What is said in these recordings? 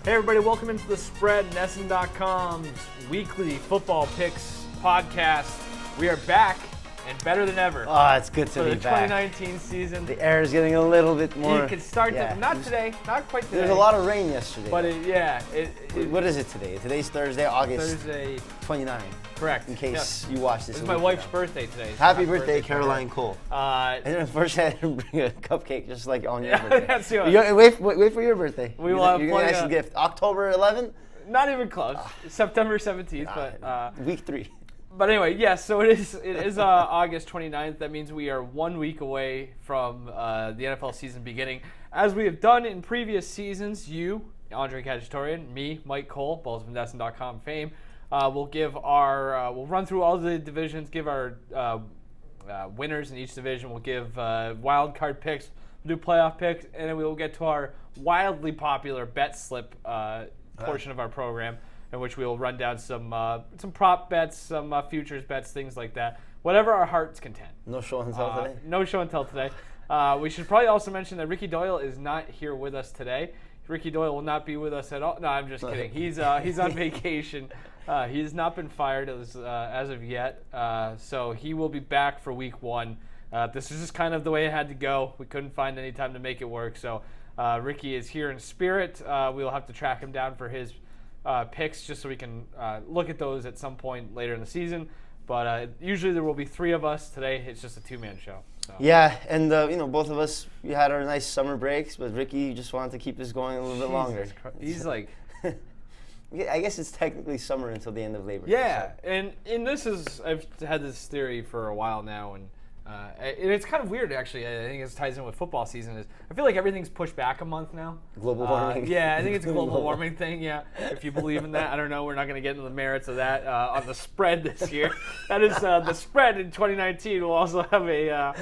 Hey everybody, welcome into The Spread, NESN.com's weekly football picks podcast. We are back and better than ever. Oh, it's good to be back. For the 2019 season. The air is getting a little bit more. You can start not today, not quite today. There's a lot of rain yesterday. But what is it today? Today's Thursday, August Thursday 29. Correct. In case you watch this. It's my wife's birthday today. Happy birthday, Caroline Cole. And first I had to bring a cupcake just like on your birthday. That's the wait for your birthday. We will have you're gonna nice gift. October 11th? Not even close. September 17th, but week 3. But anyway, yes, so it is August 29th. That means we are 1 week away from the NFL season beginning. As we have done in previous seasons, you, Andre Khatchaturian, me, Mike Cole, both from NESN.com fame, we'll give our we'll run through all the divisions, give our winners in each division. We'll give wild card picks, we'll do playoff picks, and then we will get to our wildly popular bet slip portion of our program, in which we will run down some prop bets, some futures bets, things like that. Whatever our heart's content. No show and tell today? No show and tell today. We should probably also mention that Ricky Doyle is not here with us today. Ricky Doyle will not be with us at all. No, I'm just kidding. He's on vacation. He has not been fired as of yet. So he will be back for week 1. This is just kind of the way it had to go. We couldn't find any time to make it work. So Ricky is here in spirit. We will have to track him down for his picks just so we can look at those at some point later in the season. But usually there will be 3 of us. Today it's just a 2-man show. So. Yeah, and both of us, we had our nice summer breaks, but Ricky just wanted to keep this going a little bit longer. He's like... I guess it's technically summer until the end of Labor Day. Yeah, so. and this is, I've had this theory for a while now, and it's kind of weird, actually. I think it ties in with football season. I feel like everything's pushed back a month now. Global warming. Yeah, I think it's a global warming thing, yeah. If you believe in that, I don't know. We're not going to get into the merits of that on the spread this year. That is the spread in 2019 will also have a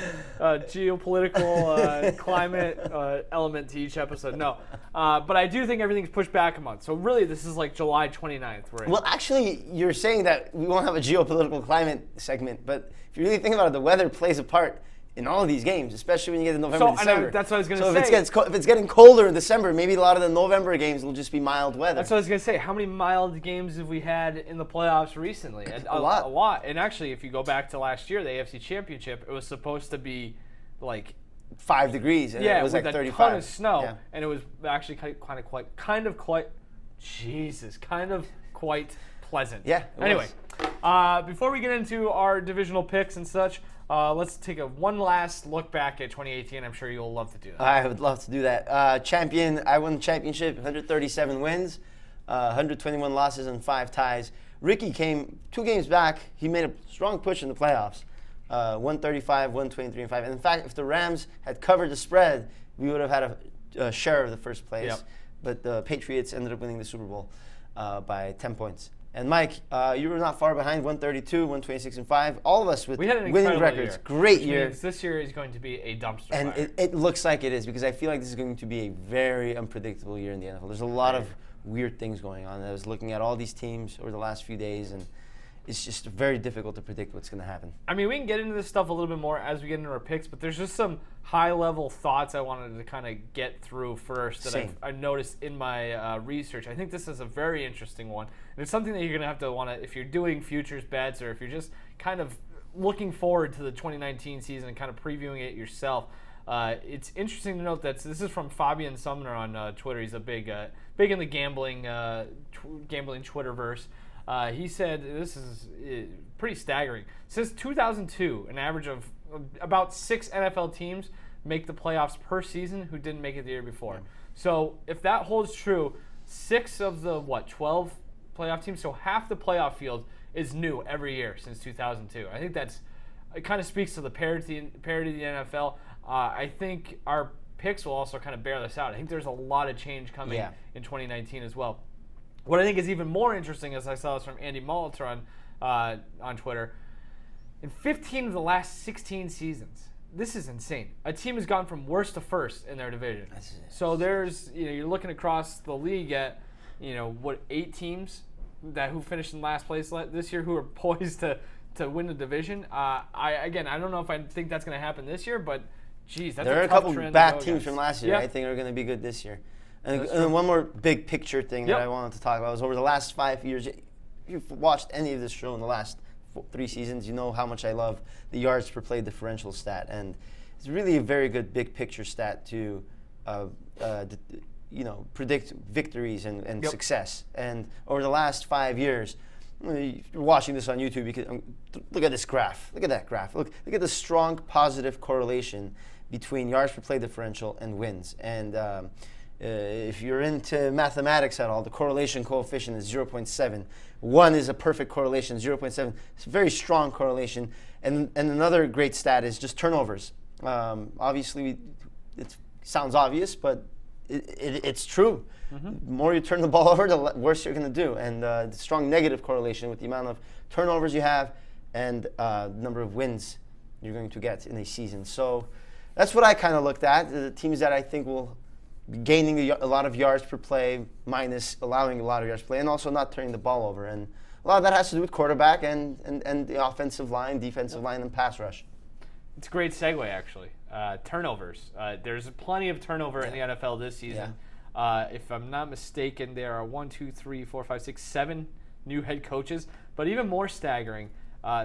geopolitical climate element to each episode. No, but I do think everything's pushed back a month. So really, this is like July 29th. Well, actually, you're saying that we won't have a geopolitical climate segment, but if you really think about it, the weather plays a part in all of these games, especially when you get to November, December. That's what I was going to say. So if it's getting colder in December, maybe a lot of the November games will just be mild weather. That's what I was going to say. How many mild games have we had in the playoffs recently? A lot. A lot. And actually, if you go back to last year, the AFC Championship, it was supposed to be like 5 degrees, and it was like 35. Yeah, with a ton of snow, and it was actually kind of quite pleasant. Yeah. Anyway, before we get into our divisional picks and such, let's take one last look back at 2018. I'm sure you'll love to do that. I would love to do that. I won the championship, 137 wins, 121 losses, and 5 ties. Ricky came 2 games back. He made a strong push in the playoffs, 135, 123, and 5. And in fact, if the Rams had covered the spread, we would have had a share of the first place. Yep. But the Patriots ended up winning the Super Bowl by 10 points. And Mike, you were not far behind, 132, 126, and 5. All of us with winning records. Year. Great year. This year is going to be a dumpster fire. And it looks like it is, because I feel like this is going to be a very unpredictable year in the NFL. There's a lot of weird things going on. I was looking at all these teams over the last few days, and it's just very difficult to predict what's going to happen. I mean, we can get into this stuff a little bit more as we get into our picks, but there's just some high-level thoughts I wanted to kind of get through first that I noticed in my research. I think this is a very interesting one. And it's something that you're going to have to want to, if you're doing futures bets or if you're just kind of looking forward to the 2019 season and kind of previewing it yourself. It's interesting to note that this is from Fabian Sumner on Twitter. He's a big in the gambling Twitterverse. He said, this is pretty staggering. Since 2002, an average of about 6 NFL teams make the playoffs per season who didn't make it the year before. Yeah. So if that holds true, 6 of the, 12 playoff teams, so half the playoff field is new every year since 2002. I think it kind of speaks to the parity of the NFL. I think our picks will also kind of bear this out. I think there's a lot of change coming in 2019 as well. What I think is even more interesting, as I saw this from Andy Molitor on Twitter, in 15 of the last 16 seasons, this is insane. A team has gone from worst to first in their division. So there's, you're looking across the league at, 8 teams who finished in last place this year who are poised to win the division. I don't know if I think that's going to happen this year, but geez, that's there are a couple bad teams from last year. Yep. I think are going to be good this year. And one more big picture thing Yep. that I wanted to talk about was over the last 5 years. If you've watched any of this show in the last 3 seasons, you know how much I love the yards per play differential stat, and it's really a very good big picture stat to, predict victories and Yep. success. And over the last 5 years, you're watching this on YouTube. You can look at this graph. Look at that graph. Look at the strong positive correlation between yards per play differential and wins. And if you're into mathematics at all, the correlation coefficient is 0.7. 1 is a perfect correlation, 0.7. It's a very strong correlation. And another great stat is just turnovers. Obviously, it sounds obvious, but it's true. The more you turn the ball over, the worse you're going to do. And the strong negative correlation with the amount of turnovers you have and the number of wins you're going to get in a season. So that's what I kind of looked at. The teams that I think will be gaining a lot of yards per play minus allowing a lot of yards per play and also not turning the ball over. And a lot of that has to do with quarterback and the offensive line, defensive line, and pass rush. It's a great segue, actually. Turnovers. There's plenty of turnover in the NFL this season. If I'm not mistaken, there are 7 new head coaches. But even more staggering,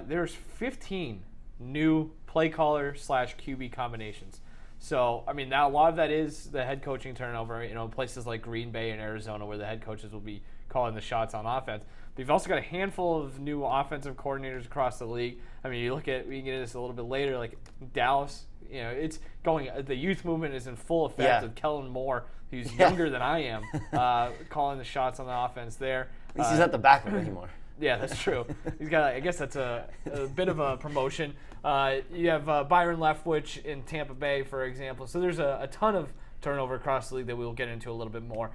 there's 15 new play caller / QB combinations. So, I mean, now a lot of that is the head coaching turnover, places like Green Bay and Arizona where the head coaches will be calling the shots on offense. But you've also got a handful of new offensive coordinators across the league. I mean, we can get into this a little bit later, like Dallas, it's going, the youth movement is in full effect with Kellen Moore, who's younger than I am, calling the shots on the offense there. At least he's not the backup anymore. Yeah, that's true. He's got. I guess that's a bit of a promotion. You have Byron Leftwich in Tampa Bay, for example. So there's a ton of turnover across the league that we will get into a little bit more.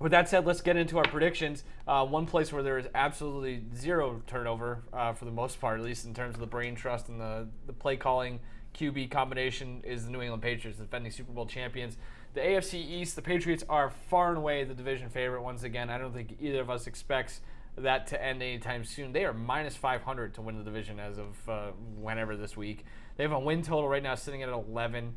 With that said, let's get into our predictions. One place where there is absolutely zero turnover, for the most part, at least in terms of the brain trust and the play calling QB combination, is the New England Patriots, the defending Super Bowl champions. The AFC East, the Patriots are far and away the division favorite once again. I don't think either of us expects that to end anytime soon. They are minus 500 to win the division as of whenever this week. They have a win total right now sitting at 11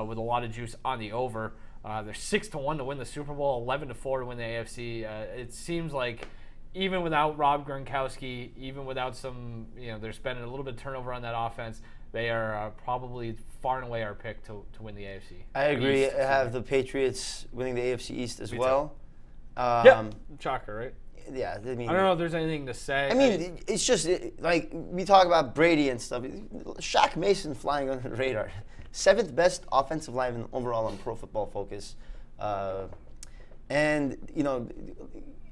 with a lot of juice on the over. They're 6-1 to win the Super Bowl, 11-4 to win the AFC. It seems like even without Rob Gronkowski, even without some, they're spending a little bit of turnover on that offense, they are probably far and away our pick to win the AFC. I agree. East. I have the Patriots winning the AFC East as well. Yep. Shocker, right? Yeah, I mean, I don't know if there's anything to say. I mean, it's just like we talk about Brady and stuff. Shaq Mason flying under the radar, 7th best offensive lineman overall on Pro Football Focus, and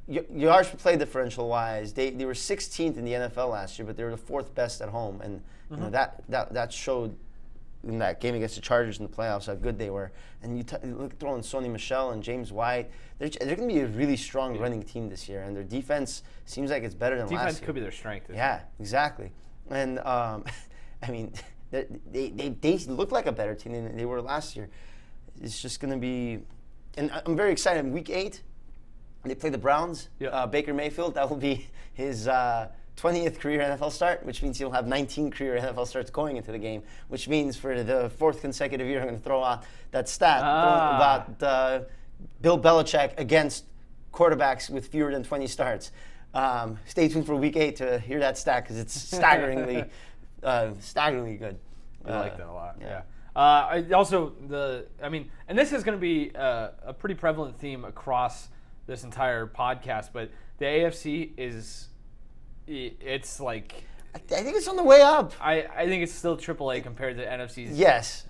yards per play differential wise, they were 16th in the NFL last year, but they were the 4th best at home, and that showed in that game against the Chargers in the playoffs how good they were. And you look throwing Sonny Michel and James White, they're going to be a really strong running team this year, and their defense seems like it's better than last year. Defense could be their strength. Yeah, exactly. And I mean, they look like a better team than they were last year. It's just going to be, and I'm very excited. Week 8, they play the Browns. Yep. Baker Mayfield, that will be his 20th career NFL start, which means he'll have 19 career NFL starts going into the game, which means for the 4th consecutive year, I'm going to throw out that stat about Bill Belichick against quarterbacks with fewer than 20 starts. Stay tuned for Week 8 to hear that stat because it's staggeringly good. I like that a lot. Yeah. And this is going to be a pretty prevalent theme across this entire podcast, but the AFC it's like, I think it's on the way up. I think it's still AAA compared to NFC's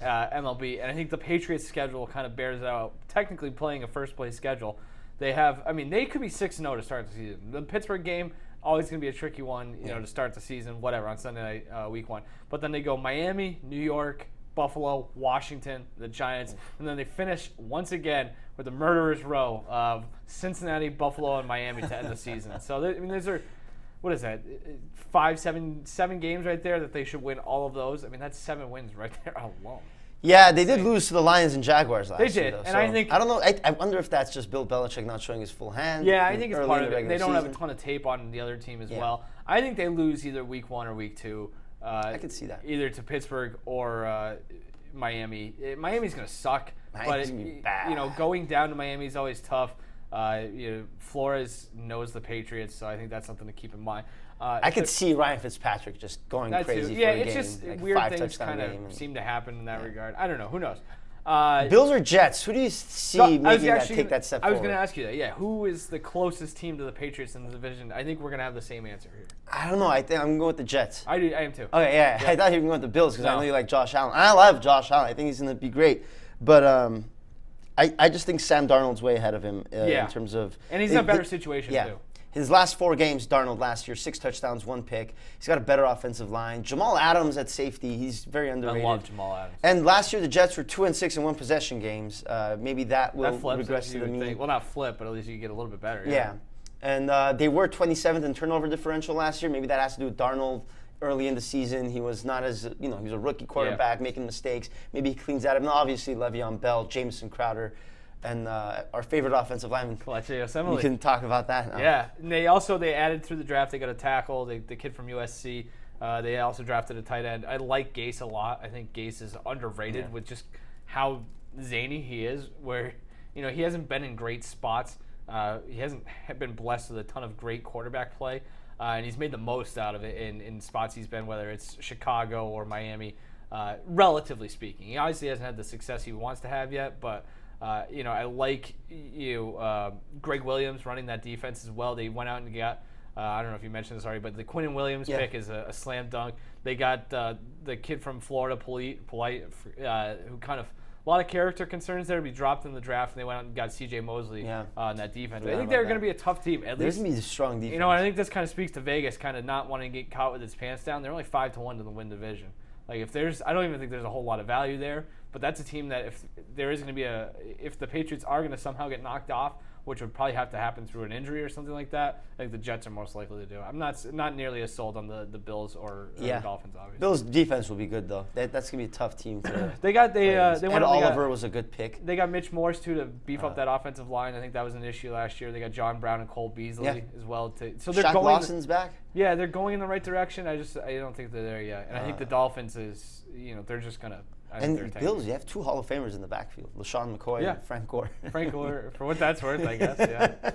MLB, and I think the Patriots' schedule kind of bears out. Technically playing a first-place schedule, they could be 6-0 to start the season. The Pittsburgh game, always going to be a tricky one, to start the season, whatever, on Sunday night, week 1. But then they go Miami, New York, Buffalo, Washington, the Giants, and then they finish once again with the murderer's row of Cincinnati, Buffalo, and Miami to end the season. So, those are, what is that, 7 games right there that they should win all of those. I mean, that's 7 wins right there alone. Yeah, they did lose to the Lions and Jaguars last year. They did, though, and so I think, I don't know. I wonder if that's just Bill Belichick not showing his full hand. Yeah, I think it's part of it. They don't have a season. ton of tape on the other team as well. I think they lose either week 1 or week 2. I could see that. Either to Pittsburgh or Miami. Miami's going to suck. Miami's gonna be bad. Going down to Miami is always tough. Flores knows the Patriots, so I think that's something to keep in mind. I could see Ryan Fitzpatrick just going crazy for a game. It's just like weird 5 things touchdown kind game of seem to happen in that regard. I don't know. Who knows? Bills or Jets? Who do you see take that step forward? I was going to ask you that. Yeah, who is the closest team to the Patriots in the division? I think we're going to have the same answer here. I don't know. I think I'm going to go with the Jets. I am too. Okay, yeah. I thought you were going with the Bills because I know you like Josh Allen. I love Josh Allen. I think he's going to be great. But I just think Sam Darnold's way ahead of him in terms of... And he's in a better situation, too. His last 4 games, Darnold last year, 6 touchdowns, 1 pick. He's got a better offensive line. Jamal Adams at safety, he's very underrated. I love Jamal Adams. And last year, the Jets were 2-6 in 1 possession games. Maybe that will regress to the mean. Well, not flip, but at least you get a little bit better. Yeah. And they were 27th in turnover differential last year. Maybe that has to do with Darnold early in the season. He was not as, he was a rookie quarterback making mistakes. Maybe he cleans that up. And obviously, Le'Veon Bell, Jamison Crowder, and our favorite offensive lineman. Khatchaturian. We can talk about that now. Yeah. And they added through the draft. They got a tackle, the kid from USC. They also drafted a tight end. I like Gase a lot. I think Gase is underrated with just how zany he is, where he hasn't been in great spots. He hasn't been blessed with a ton of great quarterback play, and he's made the most out of it in spots he's been, whether it's Chicago or Miami, relatively speaking. He obviously hasn't had the success he wants to have yet, but I like Greg Williams running that defense as well. They went out and got I don't know if you mentioned this already, but the Quinnen Williams pick is a slam dunk. They got the kid from Florida, Polite, who kind of a lot of character concerns there to be dropped in the draft, and they went out and got C.J. Mosley on that defense. I think they're going to be a tough team. At least going to be a strong defense. I think this kind of speaks to Vegas kind of not wanting to get caught with its pants down. They're only 5-1 to the win division. Like I don't even think there's a whole lot of value there. But that's a team that if there is going to be if the Patriots are going to somehow get knocked off, which would probably have to happen through an injury or something like that, I think the Jets are most likely to do it. I'm not nearly as sold on the Bills or the Dolphins, obviously. Bills' defense will be good, though. That's going to be a tough team to Ed Oliver was a good pick. They got Mitch Morse, too, to beef up that offensive line. I think that was an issue last year. They got John Brown and Cole Beasley as well. So they're Shaq Lawson's back? Yeah, they're going in the right direction. I don't think they're there yet. And I think the Dolphins is, they're just going to... And the Bills, you have 2 Hall of Famers in the backfield, LaShawn McCoy and Frank Gore. Frank Gore, for what that's worth, I guess, yeah.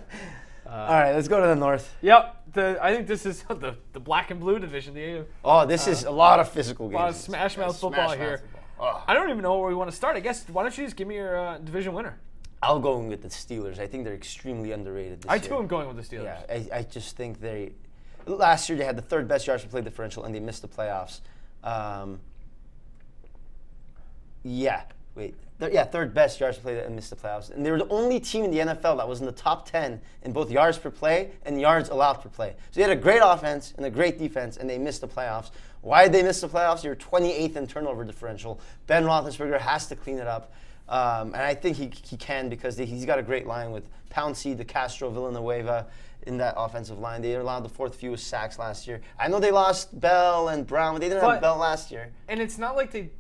All right, let's go to the North. Yep. I think this is the black and blue division. This is a lot of physical games. A lot of smash mouth football here. I don't even know where we want to start. I guess, why don't you just give me your division winner? I'll go with the Steelers. I think they're extremely underrated this year. I, too, am going with the Steelers. Yeah, I just think last year they had the 3rd best yards per play differential, and they missed the playoffs. 3rd best yards per play and missed the playoffs. And they were the only team in the NFL that was in the top 10 in both yards per play and yards allowed per play. So they had a great offense and a great defense, and they missed the playoffs. Why did they miss the playoffs? They were 28th in turnover differential. Ben Roethlisberger has to clean it up. And I think he can because he's got a great line with Pouncey, DeCastro, Villanueva in that offensive line. They allowed the 4th fewest sacks last year. I know they lost Bell and Brown, but they didn't have Bell last year. And it's not like they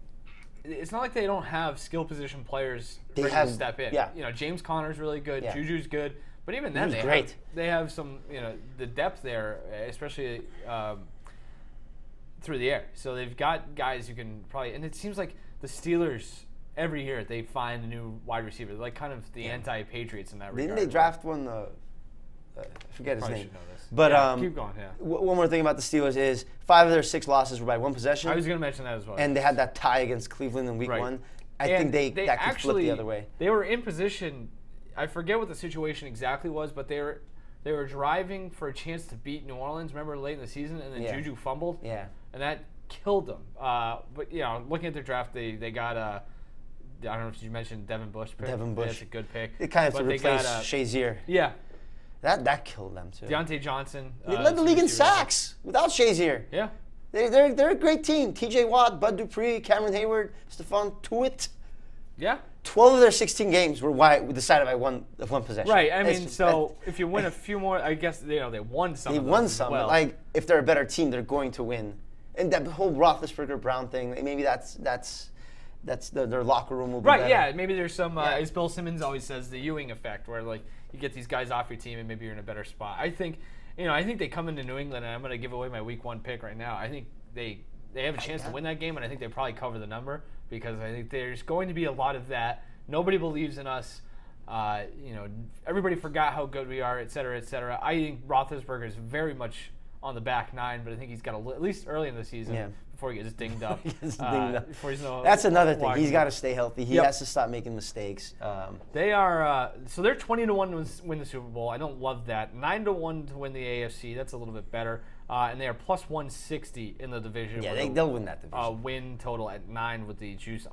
don't have skill position players ready to step in. Yeah. James Conner's really good. Yeah. Juju's good. But even then, they have some, the depth there, especially through the air. So they've got guys who can probably, and it seems like the Steelers, every year they find a new wide receiver. They're like kind of the anti-Patriots in that regard. Didn't they draft one, I forget his name. Should know this. But keep going, one more thing about the Steelers is 5 of their 6 losses were by 1 possession. I was going to mention that as well. And they had that tie against Cleveland in Week 1. I think that could flip the other way. They were in position. I forget what the situation exactly was, but they were driving for a chance to beat New Orleans. Remember late in the season, and then Juju fumbled. Yeah. And that killed them. But looking at their draft, they got I don't know if you mentioned Devin Bush. Devin Bush. That's a good pick. It kind of to replace Shazier. Yeah. That killed them too. Deontay Johnson. They led the league in sacks without Shazier. Yeah. They're a great team. T.J. Watt, Bud Dupree, Cameron Hayward, Stephon Tuitt. Yeah. 12 of their 16 games were decided by one possession. Right. I mean, if you win a few more, I guess they won some. They won some. Well. Like if they're a better team, they're going to win. And that whole Roethlisberger Brown thing, maybe that's their locker room will be better. Yeah. Maybe there's some, as Bill Simmons always says, the Ewing effect, where like you get these guys off your team and maybe you're in a better spot. I think they come into New England, and I'm going to give away my Week 1 pick right now. I think they have a chance to win that game, and I think they probably cover the number because I think there's going to be a lot of that Nobody believes in us. Everybody forgot how good we are, et cetera, et cetera. I think Roethlisberger is very much on the back nine, but I think he's got at least early in the season before he gets dinged up. That's another thing. He's got to stay healthy. He has to stop making mistakes. They are so they're 20-1 to win the Super Bowl. I don't love that. 9-1 to win the AFC. That's a little bit better. And they are plus 160 in the division. Yeah, they'll win that division. Win total at 9 with the juice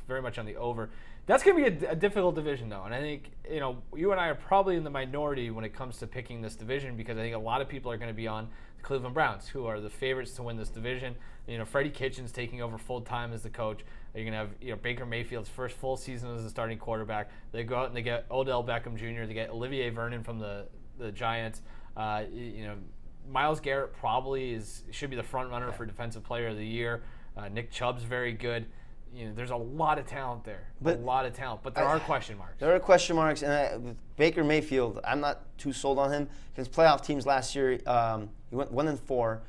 very much on the over. That's going to be a difficult division, though. And I think, you and I are probably in the minority when it comes to picking this division because I think a lot of people are going to be on the Cleveland Browns, who are the favorites to win this division. Freddie Kitchens taking over full-time as the coach. You're going to have, Baker Mayfield's first full season as a starting quarterback. They go out and they get Odell Beckham Jr. They get Olivier Vernon from the Giants. Myles Garrett probably should be the front runner for Defensive Player of the Year. Nick Chubb's very good. There's a lot of talent there. But there are question marks. There are question marks, and with Baker Mayfield, I'm not too sold on him. Against playoff teams last year, he went 1-4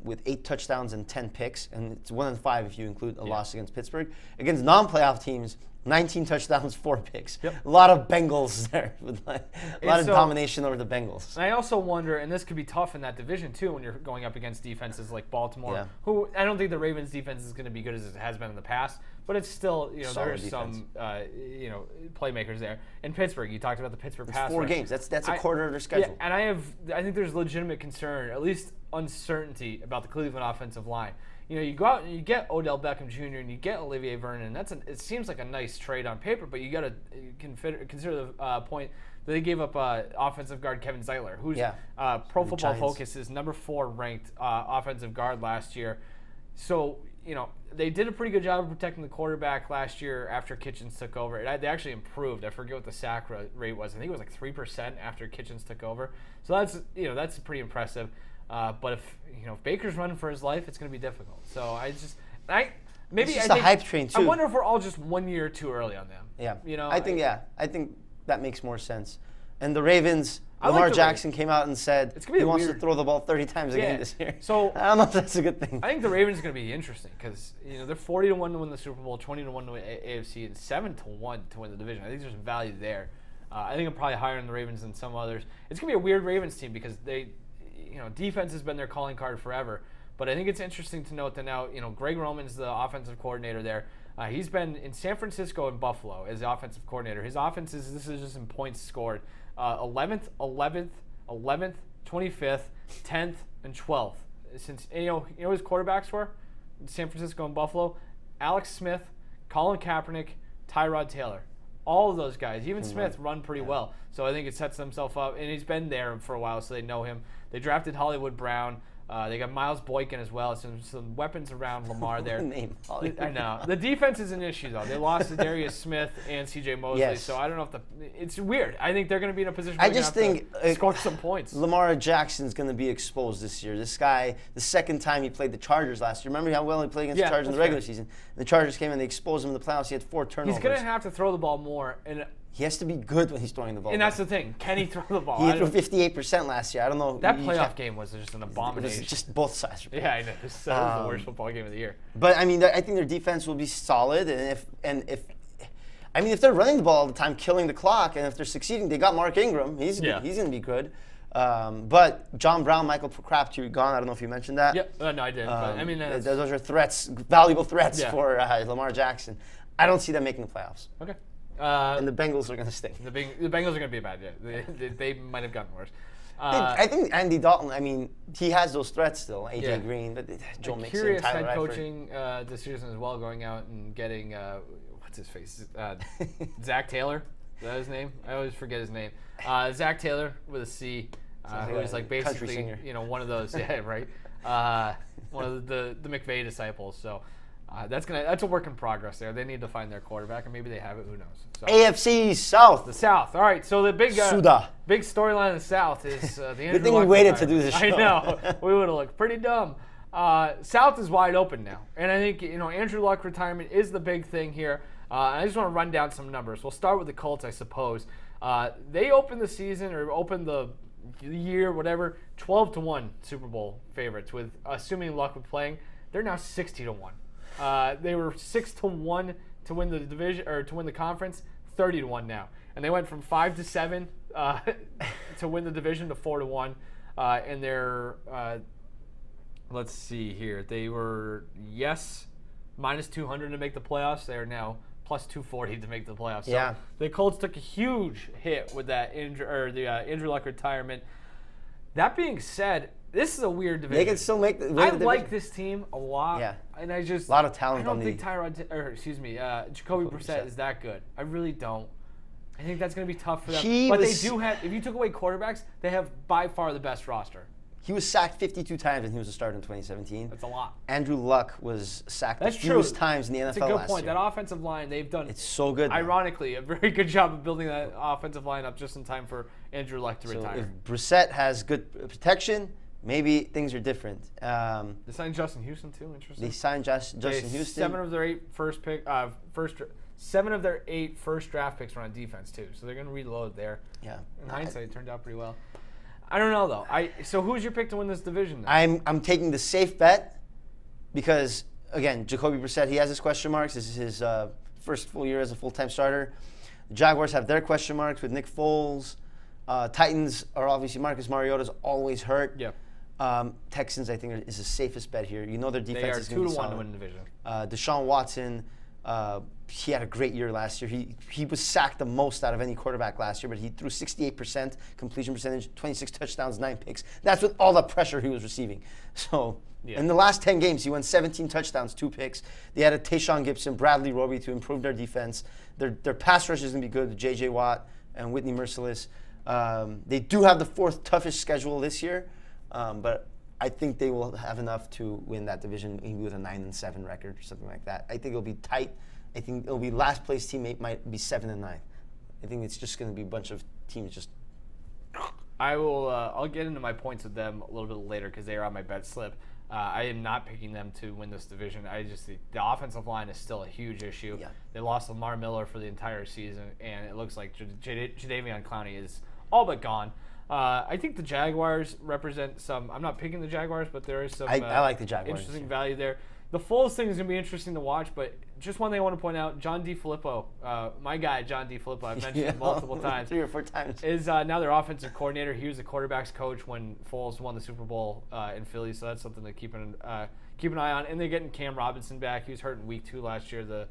with 8 touchdowns and 10 picks, and it's 1-5 if you include a loss against Pittsburgh. Against non-playoff teams, 19 touchdowns, 4 picks. Yep. A lot of Bengals there. A lot of domination over the Bengals. And I also wonder, and this could be tough in that division too when you're going up against defenses like Baltimore, who I don't think the Ravens defense is going to be good as it has been in the past, but it's still, there's some, playmakers there. In Pittsburgh, you talked about the Pittsburgh pass rush. 4 games. That's a quarter of their schedule. Yeah, and I think there's legitimate concern, at least uncertainty about the Cleveland offensive line. You go out and you get Odell Beckham Jr. and you get Olivier Vernon. It seems like a nice trade on paper, but you got to consider the point that they gave up offensive guard Kevin Zeitler, who's Pro Football Focus is number 4 ranked offensive guard last year. So they did a pretty good job of protecting the quarterback last year after Kitchens took over. They actually improved. I forget what the sack rate was. I think it was like 3% after Kitchens took over. So that's pretty impressive. But if Baker's running for his life, it's going to be difficult. So it's just a hype train too. I wonder if we're all just 1 year too early on them. Yeah, I think that makes more sense. And the Ravens, Lamar Jackson came out and said he wants to throw the ball 30 times a game this year. So I don't know if that's a good thing. I think the Ravens are going to be interesting because they're 40-1 to win the Super Bowl, 20-1 to win AFC, and 7-1 to win the division. I think there's value there. I think I'm probably higher on the Ravens than some others. It's going to be a weird Ravens team because defense has been their calling card forever. But I think it's interesting to note that now, Greg Roman's the offensive coordinator there. He's been in San Francisco and Buffalo as the offensive coordinator. His offense this is just in points scored. 11th, 11th, 11th, 25th, 10th, and 12th. Since his quarterbacks were in San Francisco and Buffalo? Alex Smith, Colin Kaepernick, Tyrod Taylor. All of those guys, even Smith, run pretty well. So I think it sets themselves up. And he's been there for a while, so they know him. They drafted Hollywood Brown. They got Miles Boykin as well. Some weapons around Lamar there. I know. The defense is an issue, though. They lost to Darius Smith and C.J. Mosley, so I don't know if it's weird. I think they're going to be in a position where to score some points. Lamar Jackson's going to be exposed this year. This guy, the second time he played the Chargers last year. Remember how well he played against the Chargers in the regular season? And the Chargers came and they exposed him in the playoffs. He had 4 turnovers. He's going to have to throw the ball more. And he has to be good when he's throwing the ball. And that's the thing. Can he throw the ball? He threw 58% last year. I don't know. That playoff game was just an abomination. It was just both sides. Yeah, I know. It was the worst football game of the year. But, I think their defense will be solid. And if they're running the ball all the time, killing the clock, and if they're succeeding, they got Mark Ingram. He's going to be good. But John Brown, Michael Crabtree gone. I don't know if you mentioned that. Yep. No, I didn't. Those are threats, valuable threats for Lamar Jackson. I don't see them making the playoffs. Okay. And the Bengals are going to stink. The Bengals are going to be bad. Yeah, they might have gotten worse. I think Andy Dalton. He has those threats still. AJ Green, but Joe Mixon, curious Tyler head coaching this season as well, going out and getting what's his face, Zach Taylor. Is that his name? I always forget his name. Zach Taylor with a C, who is like basically one of those. Yeah, right. One of the McVay disciples. So. That's a work in progress there. They need to find their quarterback, and maybe they have it. Who knows? So, AFC South. The South. All right. So the big storyline in the South is the Andrew Good thing Luck we waited retirement. to do this show. I know. We would have looked pretty dumb. South is wide open now, and I think Andrew Luck retirement is the big thing here. I just want to run down some numbers. We'll start with the Colts, I suppose. They opened the season or opened the year, whatever, 12-1 Super Bowl favorites. With assuming Luck was playing, they're now 60-1. They were 6-1 to win the division or to win the conference, 30-1 now. And they went from 5-7 to win the division to 4-1. And they're let's see here. They were minus 200 to make the playoffs. They are now plus 240 to make the playoffs. So the Colts took a huge hit with that injury luck retirement. That being said, this is a weird division. They can still make the I division. like this team a lot. Yeah. And I just a lot of talent. I don't think Jacoby Brissett is that good. I really don't. I think that's going to be tough for them. They do have, if you took away quarterbacks, they have by far the best roster. He was sacked 52 times when he was a starter in 2017. That's a lot. Andrew Luck was sacked the fewest times in the NFL last year. That's a good point. That offensive line, they've done it's so good. Ironically, a very good job of building that offensive line up just in time for Andrew Luck to retire. If Brissett has good protection, maybe things are different. They signed Justin Houston too. Interesting. They signed Justin Houston. 7 of their 8 7 of their 8 first draft picks were on defense too, so they're going to reload there. Yeah. In hindsight, it turned out pretty well. I don't know though. So who's your pick to win this division? Then? I'm taking the safe bet because again, Jacoby Brissett, he has his question marks. This is his first full year as a full-time starter. The Jaguars have their question marks with Nick Foles. Titans are obviously Marcus Mariota's always hurt. Yep. Texans, I think, is the safest bet here. You know their defense is going to be solid. They are 2-1 to win the division. Deshaun Watson, he had a great year last year. He was sacked the most out of any quarterback last year, but he threw 68% completion percentage, 26 touchdowns, 9 picks. That's with all the pressure he was receiving. So in the last 10 games, he won 17 touchdowns, 2 picks. They added Tayshaun Gibson, Bradley Roby to improve their defense. Their pass rush is going to be good with J.J. Watt and Whitney Merciless. They do have the 4th toughest schedule this year, but I think they will have enough to win that division, maybe with a 9-7 record or something like that. I think it'll be tight. I think it'll be last place teammate might be 7-9. I think it's just going to be a bunch of teams just. I will. I'll get into my points with them a little bit later because they are on my bet slip. I am not picking them to win this division. The offensive line is still a huge issue. Yeah. They lost Lamar Miller for the entire season, and it looks like Jadeveon Clowney is all but gone. I think the Jaguars represent some. I'm not picking the Jaguars, but there is some. I like the Jaguars. Interesting value there. The Foles thing is going to be interesting to watch, but just one thing I want to point out: John DeFilippo, my guy, John DeFilippo, I've mentioned him multiple times, 3 or 4 times, is now their offensive coordinator. He was the quarterback's coach when Foles won the Super Bowl in Philly, so that's something to keep an eye on. And they're getting Cam Robinson back. He was hurt in week 2 last year, the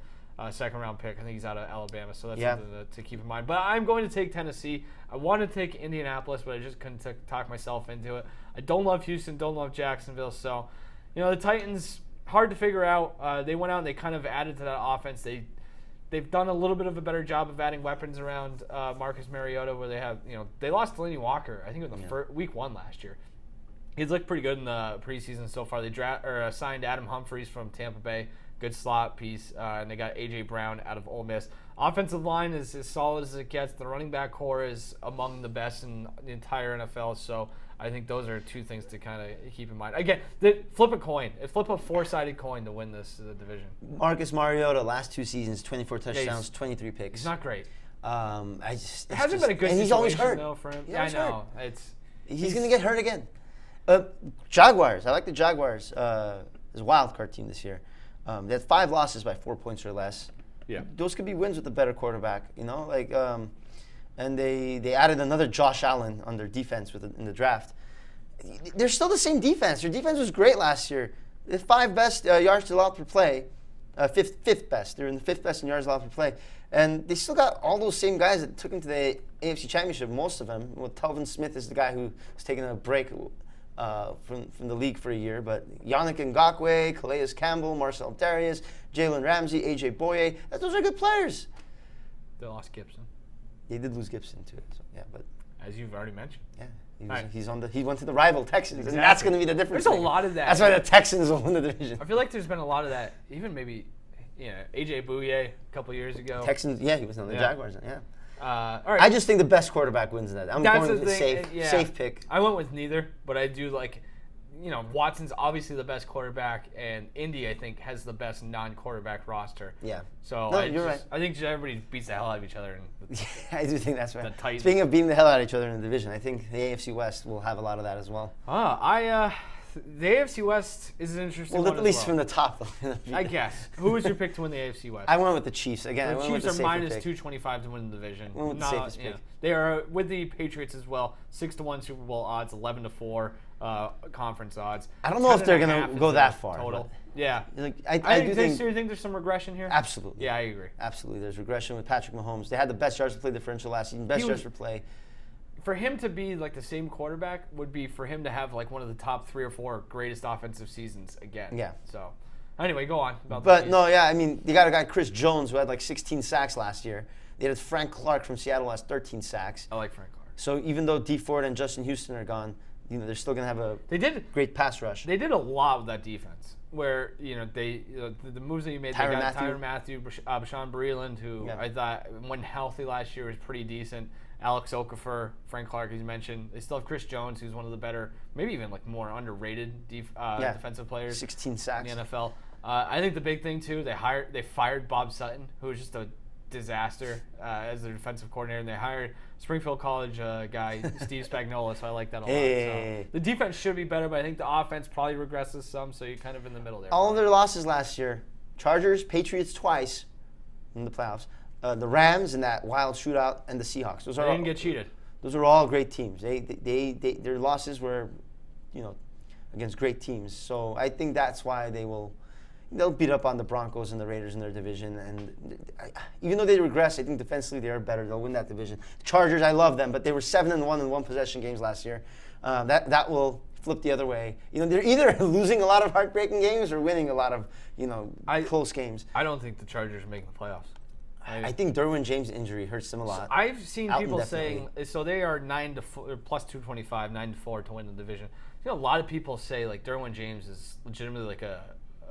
second-round pick. I think he's out of Alabama, so that's something to keep in mind. But I'm going to take Tennessee. I want to take Indianapolis, but I just couldn't talk myself into it. I don't love Houston, don't love Jacksonville, so the Titans. Hard to figure out. They went out and they kind of added to that offense. They've done a little bit of a better job of adding weapons around Marcus Mariota, where they have they lost Delaney Walker. I think in the week 1 last year. He's looked pretty good in the preseason so far. They signed Adam Humphries from Tampa Bay, good slot piece, and they got A.J. Brown out of Ole Miss. Offensive line is as solid as it gets. The running back core is among the best in the entire NFL. So I think those are 2 things to kind of keep in mind. Again, flip a coin. Flip a 4-sided coin to win this division. Marcus Mariota, last 2 seasons, 24 touchdowns, 23 picks. He's not great. It hasn't been a good and situation he's always hurt. Though, for him. I know. He's going to get hurt again. Jaguars. I like the Jaguars as a wild card team this year. They had 5 losses by 4 points or less. Yeah. Those could be wins with a better quarterback, and they added another Josh Allen on their defense in the draft. They're still the same defense. Their defense was great last year. The 5th best yards allowed per play, fifth best. They're in the 5th best in yards allowed per play, and they still got all those same guys that took them to the AFC Championship. Most of them. Well, Telvin Smith is the guy who was taking a break from the league for a year, but Yannick Ngakoue, Calais Campbell, Marcel Darius, Jalen Ramsey, AJ Boye, those are good players. They lost Gibson. They did lose Gibson too, so, but as you've already mentioned. Yeah, he went to the rival Texans, and that's going to be the difference. There's a lot of that. That's why the Texans will win the division. I feel like there's been a lot of that. Even maybe, AJ Bouye a couple years ago. Texans, he was on the Jaguars. Yeah. All right. I just think the best quarterback wins that. I'm going with the safe pick. I went with neither, but I do like, Watson's obviously the best quarterback, and Indy, I think, has the best non-quarterback roster. Yeah. So you're right. I think everybody beats the hell out of each other. I do think that's right. Speaking of beating the hell out of each other in the division, I think the AFC West will have a lot of that as well. The AFC West is an interesting one Well, at least as from well. the top. I guess. Who was your pick to win the AFC West? I went with the Chiefs again. I The went with Chiefs the are safer minus pick. 225 to win the division. Went with the safest pick. They are with the Patriots as well. 6-1 Super Bowl odds, 11-4 conference odds. I don't know if they're 10.5 gonna is go the that far, Total. but- Yeah. Like, I do think. think Do you think there's some regression here? absolutely. Yeah, I agree. Absolutely. There's regression with Patrick Mahomes. They had the best yards per play differential last season, best yards per play. For him to be like the same quarterback would be for him to have like one of the top 3 or 4 greatest offensive seasons again. Yeah. So, anyway, go on about the But Chiefs. no, yeah, I mean, they got a guy, Chris Jones, who had like 16 sacks last year. They had Frank Clark from Seattle, has 13 sacks. I like Frank Clark. So even though D Ford and Justin Houston are gone, they're still gonna have a great pass rush. They did a lot with that defense. Where the moves that you made, Tyrann they got Mathieu. Tyrann Mathieu, Bashan Breeland, who I thought when healthy last year was pretty decent. Alex Okafor, Frank Clark, as you mentioned. They still have Chris Jones, who's one of the better, maybe even like more underrated defensive players 16 sacks. in the NFL. I think the big thing too, they fired Bob Sutton, who was just a disaster as their defensive coordinator, and they hired Springfield College guy Steve Spagnuolo, so I like that a lot. Hey. So the defense should be better, but I think the offense probably regresses some, so you're kind of in the middle there. All of their losses last year: Chargers, Patriots twice in the playoffs, the Rams in that wild shootout, and the Seahawks. They didn't get cheated. Those are all great teams. Their losses were, against great teams. So I think that's why they'll beat up on the Broncos and the Raiders in their division. And even though they regress, I think defensively they are better. They'll win that division. The Chargers, I love them, but they were 7-1 in one possession games last year. That will flip the other way. They're either losing a lot of heartbreaking games or winning a lot of close games. I don't think the Chargers are making the playoffs. I think Derwin James' injury hurts them a lot. I've seen Alton people definitely. saying so they are 9-4 or plus 225, 9-4 to win the division. A lot of people say like Derwin James is legitimately like a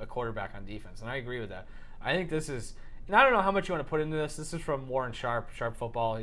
quarterback on defense, and I agree with that. I think this is, and I don't know how much you want to put into this. This is from Warren Sharp, Sharp Football.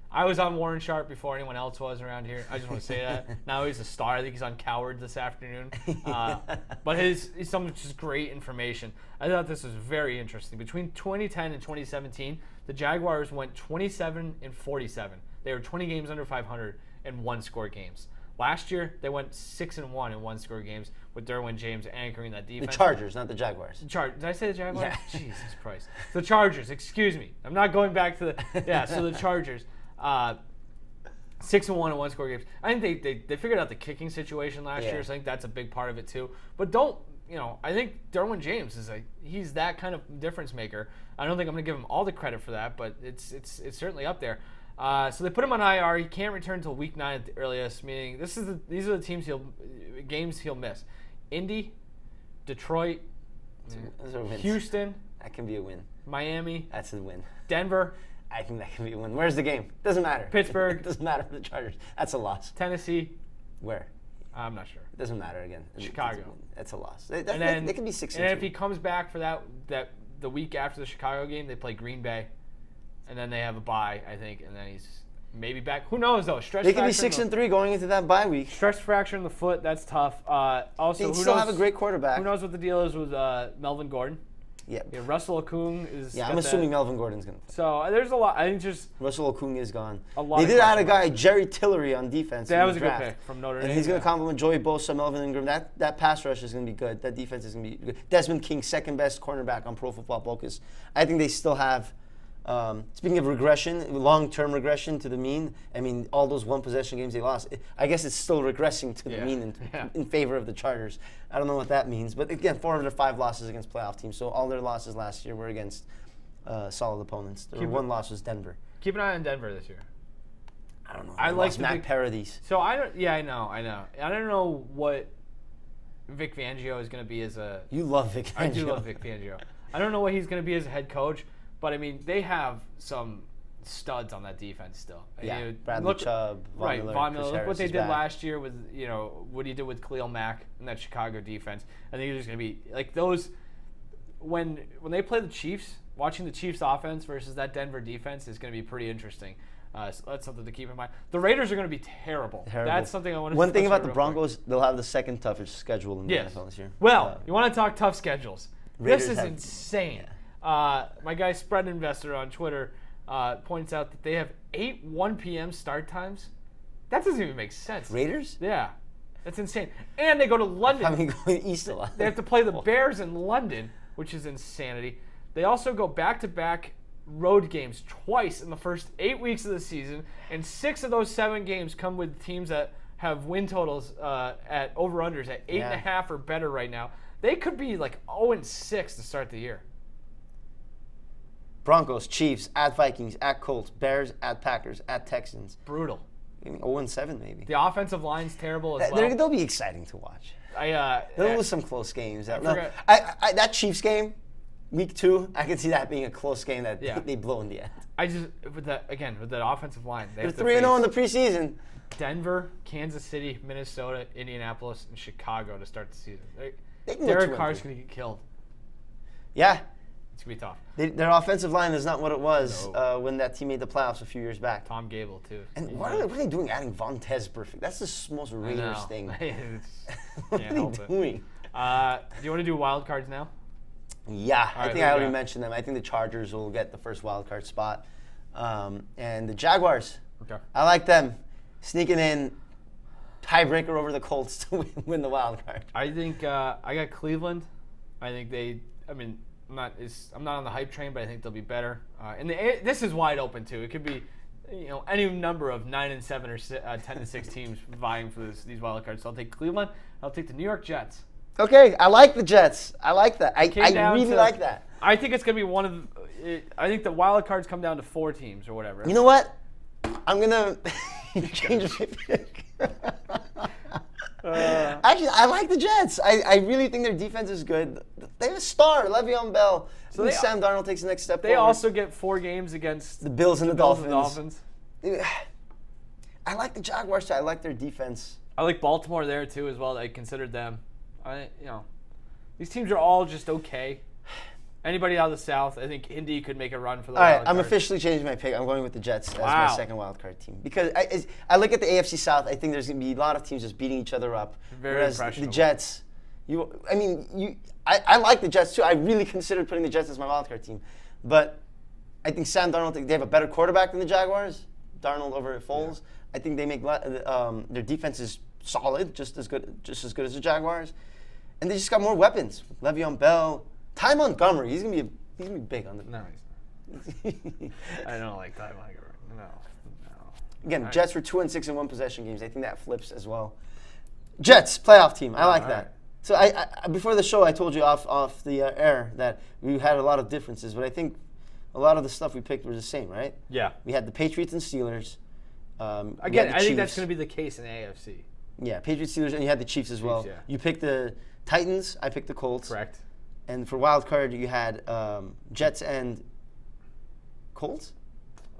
I was on Warren Sharp before anyone else was around here. I just want to say that. Now he's a star. I think he's on Coward this afternoon. But he's some just great information. I thought this was very interesting. Between 2010 and 2017, the Jaguars went 27-47. They were 20 games under 500 and one-score games. Last year, they went 6-1 in one-score games with Derwin James anchoring that defense. The Chargers, not the Jaguars. Did I say the Jaguars? Yeah. Jesus Christ. The Chargers, excuse me. I'm not going back to the... Yeah, so the Chargers, 6-1 in one-score games. I think they figured out the kicking situation last year, so I think that's a big part of it too. But I think Derwin James he's that kind of difference maker. I don't think I'm going to give him all the credit for that, but it's certainly up there. So they put him on IR. He can't return until week 9 at the earliest. Meaning these are the games he'll miss: Indy, Detroit, Those are wins. Houston. That can be a win. Miami. That's a win. Denver. I think that can be a win. Where's the game? Doesn't matter. Pittsburgh. It doesn't matter for the Chargers. That's a loss. Tennessee. Where? I'm not sure. It doesn't matter again. Chicago. That's a loss. And then they can be 6-2. And if he comes back for that the week after the Chicago game, they play Green Bay, and then they have a bye, I think, and then he's maybe back. Who knows though? They could be 6-3 going into that bye week. Stress fracture in the foot. That's tough. Also, They still have a great quarterback. Who knows what the deal is with Melvin Gordon? Yeah. Russell Okung is. Yeah, I'm assuming Melvin Gordon's going to play. So there's a lot. I think just Russell Okung is gone. lot They of did add a question guy, Jerry Tillery, on defense. that in was the a good draft. pick from Notre Dame. And he's going to complement Joey Bosa, Melvin Ingram. That pass rush is going to be good. That defense is going to be good. Desmond King, second best cornerback on Pro Football Focus. I think they still have, speaking of regression, long-term regression to the mean, I mean, all those one-possession games they lost, I guess it's still regressing to the mean in favor of the Chargers. I don't know what that means. But again, 4 of their 5 losses against playoff teams. So all their losses last year were against solid opponents. Their one loss was Denver. Keep an eye on Denver this year. I don't know. I They like lost the Matt big- Paradis. So I don't. Yeah, I know. I don't know what Vic Fangio is going to be as a. You love Vic Fangio. I do love Vic Fangio. I don't know what he's going to be as a head coach, but I mean they have some studs on that defense still. Yeah, Bradley Chubb, Von Miller, Von Chris Miller. Look Harris what they is did back. last year with what he did with Khalil Mack in that Chicago defense. I think it's going to be like those when they play the Chiefs. Watching the Chiefs offense versus that Denver defense is going to be pretty interesting. So that's something to keep in mind. The Raiders are going to be terrible. That's something I want to. One thing about the Broncos, they'll have the second toughest schedule in the NFL this year. Well, you want to talk tough schedules? Raiders This is have- insane. My guy Spread Investor on Twitter points out that they have 8 1 p.m. start times. That doesn't even make sense. Raiders? Yeah. That's insane. And they go to London. I mean, going east a lot. They have to play the Bears in London, which is insanity. They also go back-to-back road games twice in the first 8 weeks of the season, and 6 of those 7 games come with teams that have win totals at over-unders at 8.5 or better right now. They could be like 0-6 to start the year. Broncos, Chiefs, at Vikings, at Colts, Bears, at Packers, at Texans. Brutal. 0-7 maybe. The offensive line's terrible as well. They'll be exciting to watch. They'll lose some close games. That Chiefs game, week 2, I can see that being a close game that they blow in the end. With that offensive line, they're 3-0 in the preseason. Denver, Kansas City, Minnesota, Indianapolis, and Chicago to start the season. They Derek Carr's going to get killed. Yeah. It's going to be tough. Their offensive line is not what it was when that team made the playoffs a few years back. Tom Gable, too. And what are they doing adding Vontez Perfect? That's the most Raiders thing. What are they doing? Do you want to do wild cards now? Yeah, I think I already mentioned them. I think the Chargers will get the first wild card spot. And the Jaguars, I like them sneaking in tiebreaker over the Colts to win the wild card. I think I got Cleveland. I think I'm not on the hype train, but I think they'll be better. And this is wide open too. It could be, any number of 9-7 or 10-6 teams vying for these wild cards. So I'll take Cleveland. I'll take the New York Jets. Okay, I like the Jets. I like that. I really like that. I think it's gonna be one of. I think the wild cards come down to 4 teams or whatever. You know what? I'm gonna change my pick. Actually, I like the Jets. I really think their defense is good. They have a star, Le'Veon Bell. So Sam Darnold takes the next step forward. They also get 4 games against the Bills and the Dolphins. I like the Jaguars too. I like their defense. I like Baltimore there too as well. I considered them. These teams are all just okay. Anybody out of the South, I think Indy could make a run for the wild card. I'm officially changing my pick. I'm going with the Jets as my second wild card team. Because I look at the AFC South, I think there's going to be a lot of teams just beating each other up. Whereas the Jets, I like the Jets too. I really considered putting the Jets as my wild card team. But I think Sam Darnold, they have a better quarterback than the Jaguars. Darnold over Foles. Yeah. I think they make their defense is solid, just as good as the Jaguars. And they just got more weapons. Le'Veon Bell. Ty Montgomery, he's gonna be big on the. No, he's not. I don't like Ty Montgomery. No. Again, Jets were 2-6 in one possession games. I think that flips as well. Jets playoff team. I like that. Right. So I before the show, I told you off the air that we had a lot of differences, but I think a lot of the stuff we picked was the same, right? Yeah. We had the Patriots and Steelers. Again, I think that's going to be the case in AFC. Yeah, Patriots, Steelers, and you had the Chiefs as well. Yeah. You picked the Titans. I picked the Colts. Correct. And for wild card, you had Jets and Colts.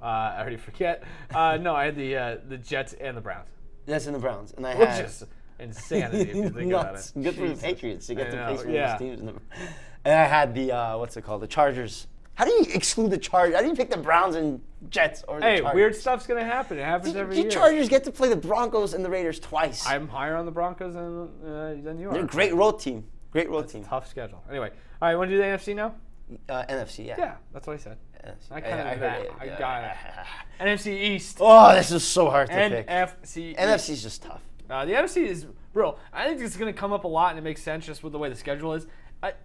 I already forget. No, I had the Jets and the Browns. Jets and the Browns, and which is insanity if you think about it. Good for the Patriots to get to face one of those teams. And I had the the Chargers. How do you exclude the Chargers? How do you pick the Browns and Jets or the Chargers? Hey, weird stuff's gonna happen. It happens every year. The Chargers get to play the Broncos and the Raiders twice. I'm higher on the Broncos than you are. They're a great road team. Great road team. Tough schedule. Anyway, all right, want to do the NFC now? NFC, yeah. Yeah, that's what I said. NFC. I got it. NFC East. Oh, this is so hard to pick. NFC East. NFC is just tough. The NFC is, bro, I think it's going to come up a lot, and it makes sense just with the way the schedule is.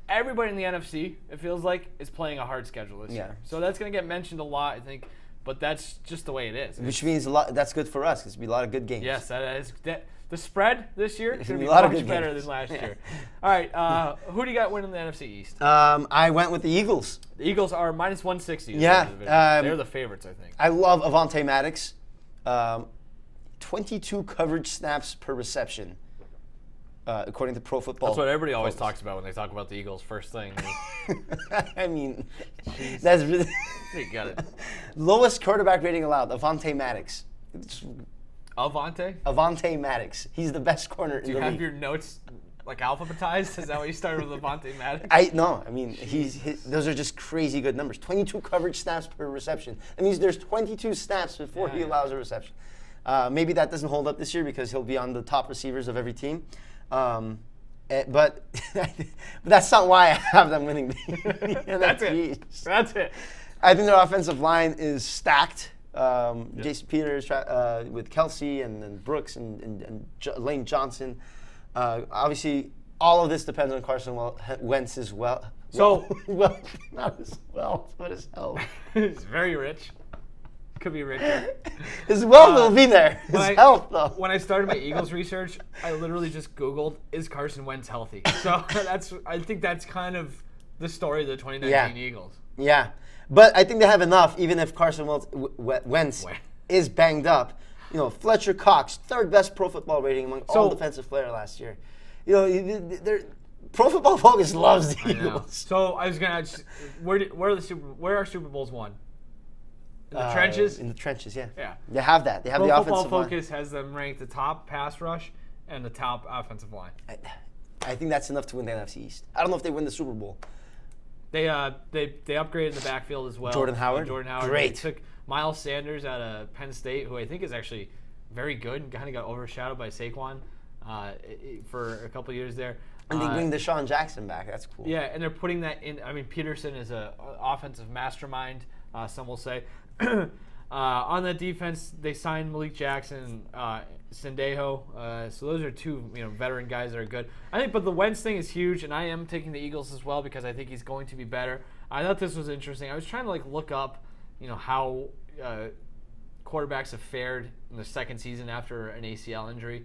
Everybody in the NFC, it feels like, is playing a hard schedule this year. So that's going to get mentioned a lot, I think, but that's just the way it is. Which means a lot. That's good for us because it'll be a lot of good games. Yes, that is. The spread this year is going to be much better than last year. All right, who do you got winning the NFC East? I went with the Eagles. The Eagles are minus 160. Yeah. They're the favorites, I think. I love Avonte Maddox. 22 coverage snaps per reception, according to Pro Football. That's what everybody always talks about when they talk about the Eagles first thing. I mean, that's really you got it. Lowest quarterback rating allowed, Avonte Maddox. Avonte Maddox. He's the best corner in the league. Do you have your notes like alphabetized? Is that why you started with Avonte Maddox? No. I mean, those are just crazy good numbers. 22 coverage snaps per reception. That means there's 22 snaps before he allows a reception. Maybe that doesn't hold up this year because he'll be on the top receivers of every team. But that's not why I have them winning. That's it. That's it. I think their offensive line is stacked. Jason Peters with Kelsey and Brooks and Lane Johnson. Obviously, all of this depends on Carson Wentz as well. So, not his wealth, but his health. He's very rich. Could be richer. His wealth will be there. His health, though. When I started my Eagles research, I literally just Googled, is Carson Wentz healthy? So I think that's kind of the story of the 2019 Eagles. Yeah. But I think they have enough, even if Carson Wentz is banged up. You know, Fletcher Cox, third best Pro Football rating among all defensive players last year. You know, Pro Football Focus loves the Eagles. So I was gonna ask, where are Super Bowls won? In the trenches? In the trenches, yeah. Yeah. They have that. They have the offensive line. Pro Football Focus has them ranked the top pass rush and the top offensive line. I think that's enough to win the NFC East. I don't know if they win the Super Bowl. They upgraded the backfield as well. Jordan Howard. Great. They took Miles Sanders out of Penn State, who I think is actually very good and kind of got overshadowed by Saquon for a couple years there. And they bring Deshaun Jackson back. That's cool. Yeah, and they're putting that in. I mean, Peterson is an offensive mastermind, some will say. On the defense, they signed Malik Jackson, Sendejo. So those are two veteran guys that are good. I think, but the Wentz thing is huge, and I am taking the Eagles as well because I think he's going to be better. I thought this was interesting. I was trying to look up, how quarterbacks have fared in the second season after an ACL injury,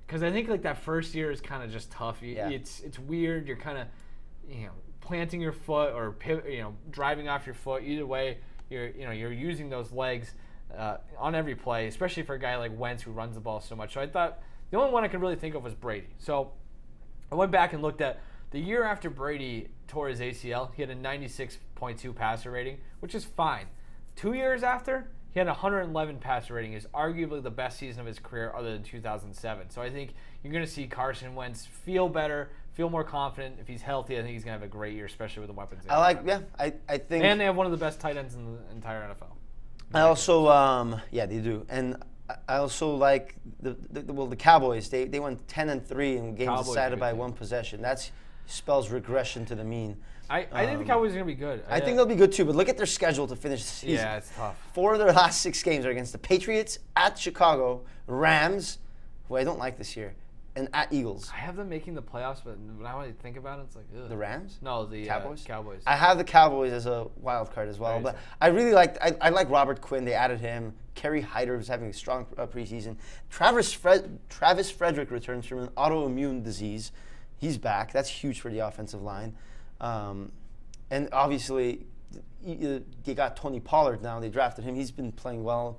because I think that first year is kind of just tough. It's weird. You're kind of planting your foot or driving off your foot. Either way, you're using those legs on every play, especially for a guy like Wentz who runs the ball so much. So I thought the only one I could really think of was Brady. So I went back and looked at the year after Brady tore his ACL. He had a 96.2 passer rating, which is fine. 2 years after, he had a 111 passer rating. Is arguably the best season of his career other than 2007. So I think you're going to see Carson Wentz feel better, feel more confident. If he's healthy, I think he's going to have a great year, especially with the weapons. I think. And they have one of the best tight ends in the entire NFL. I also, they do. And I also like the Cowboys. They went 10-3 in games decided by one possession. That spells regression to the mean. I think the Cowboys are going to be good. I think they'll be good too, but look at their schedule to finish the season. Yeah, it's tough. 4 of their last 6 games are against the Patriots, at Chicago, Rams, who I don't like this year, and at Eagles. I have them making the playoffs, but now I think about it, it's like, ugh. The Rams? No, the Cowboys. Cowboys. I have the Cowboys as a wild card as well, but I really I like Robert Quinn. They added him. Kerry Hyder was having a strong preseason. Travis Frederick returns from an autoimmune disease. He's back. That's huge for the offensive line. And obviously, they got Tony Pollard now. They drafted him. He's been playing well.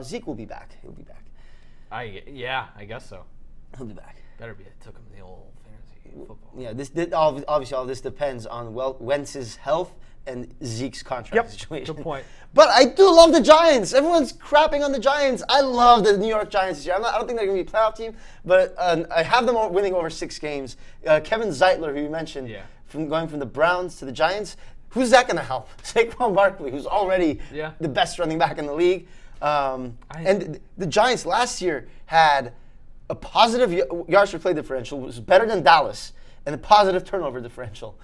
Zeke will be back. He'll be back. I guess so. He'll be back. Better be. It took him the old fantasy football. Yeah, obviously all this depends on Wentz's health and Zeke's contract situation. Good point. But I do love the Giants. Everyone's crapping on the Giants. I love the New York Giants this year. I don't think they're going to be a playoff team, but I have them winning over 6 games. Kevin Zeitler, who you mentioned, going from the Browns to the Giants, who's that going to help? Saquon Barkley, who's already the best running back in the league. And the Giants last year had a positive yards per play differential, which was better than Dallas, and a positive turnover differential.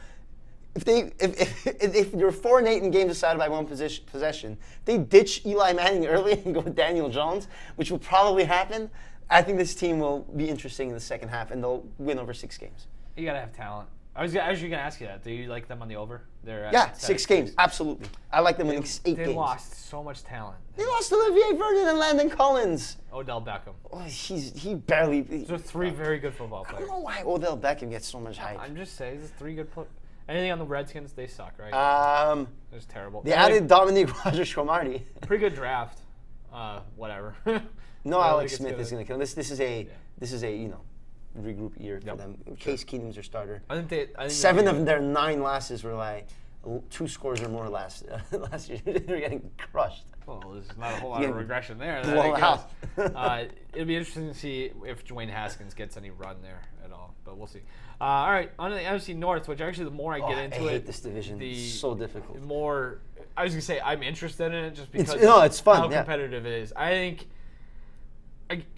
If you're 4-8 in games decided by one possession, they ditch Eli Manning early and go with Daniel Jones, which will probably happen. I think this team will be interesting in the second half, and they'll win over 6 games. You got to have talent. I was actually going to ask you that. Do you like them on the over? Yeah, 6 games. Absolutely. I like them winning 8 games. They lost so much talent. They lost Olivier Vernon and Landon Collins. Odell Beckham. Oh, he barely. Those are 3 very good football players. I don't know why Odell Beckham gets so much hype. I'm just saying, there's 3 good players. Anything on the Redskins, they suck, right? They're just terrible. They added Dominique Rodgers-Cromartie. Pretty good draft. Whatever. No, Alex Smith is going to kill them. This is a regroup year for them. Case Keenum's their starter. I think 7 of their 9 losses were like 2 scores or more last year. They were getting crushed. Well, there's not a whole lot of regression there. It'll be interesting to see if Dwayne Haskins gets any run there at all, but we'll see. All right, on to the NFC North, which actually the more I get into I hate this division. It's so difficult. I was going to say I'm interested in it just because it's fun. How competitive it is. I think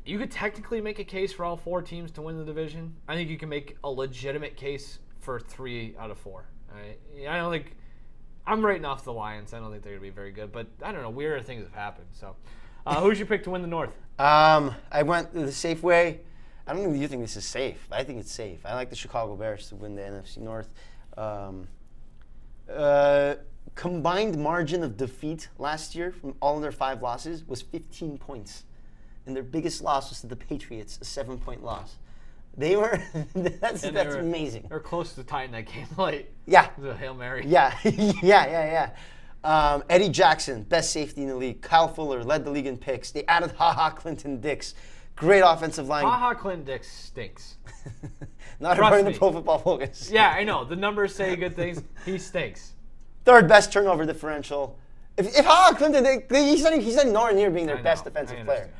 you could technically make a case for all 4 teams to win the division. I think you can make a legitimate case for 3 out of 4. I don't think I'm writing off the Lions. I don't think they're going to be very good. But I don't know. Weirder things have happened. So who's your pick to win the North? I went the safe way. I don't think you think this is safe. I think it's safe. I like the Chicago Bears to win the NFC North. Combined margin of defeat last year from all of their 5 losses was 15 points. And their biggest loss was to the Patriots, a 7-point loss. They were, that's amazing. They're close to tying that game late. Yeah. It was a Hail Mary. Yeah, Eddie Jackson, best safety in the league. Kyle Fuller led the league in picks. They added Clinton Dix. Great offensive line. Clinton Dix stinks. Not according to Pro Football Focus. Yeah, I know. The numbers say good things. He stinks. 3rd best turnover differential. If Clinton, he's not nowhere near being their best defensive player.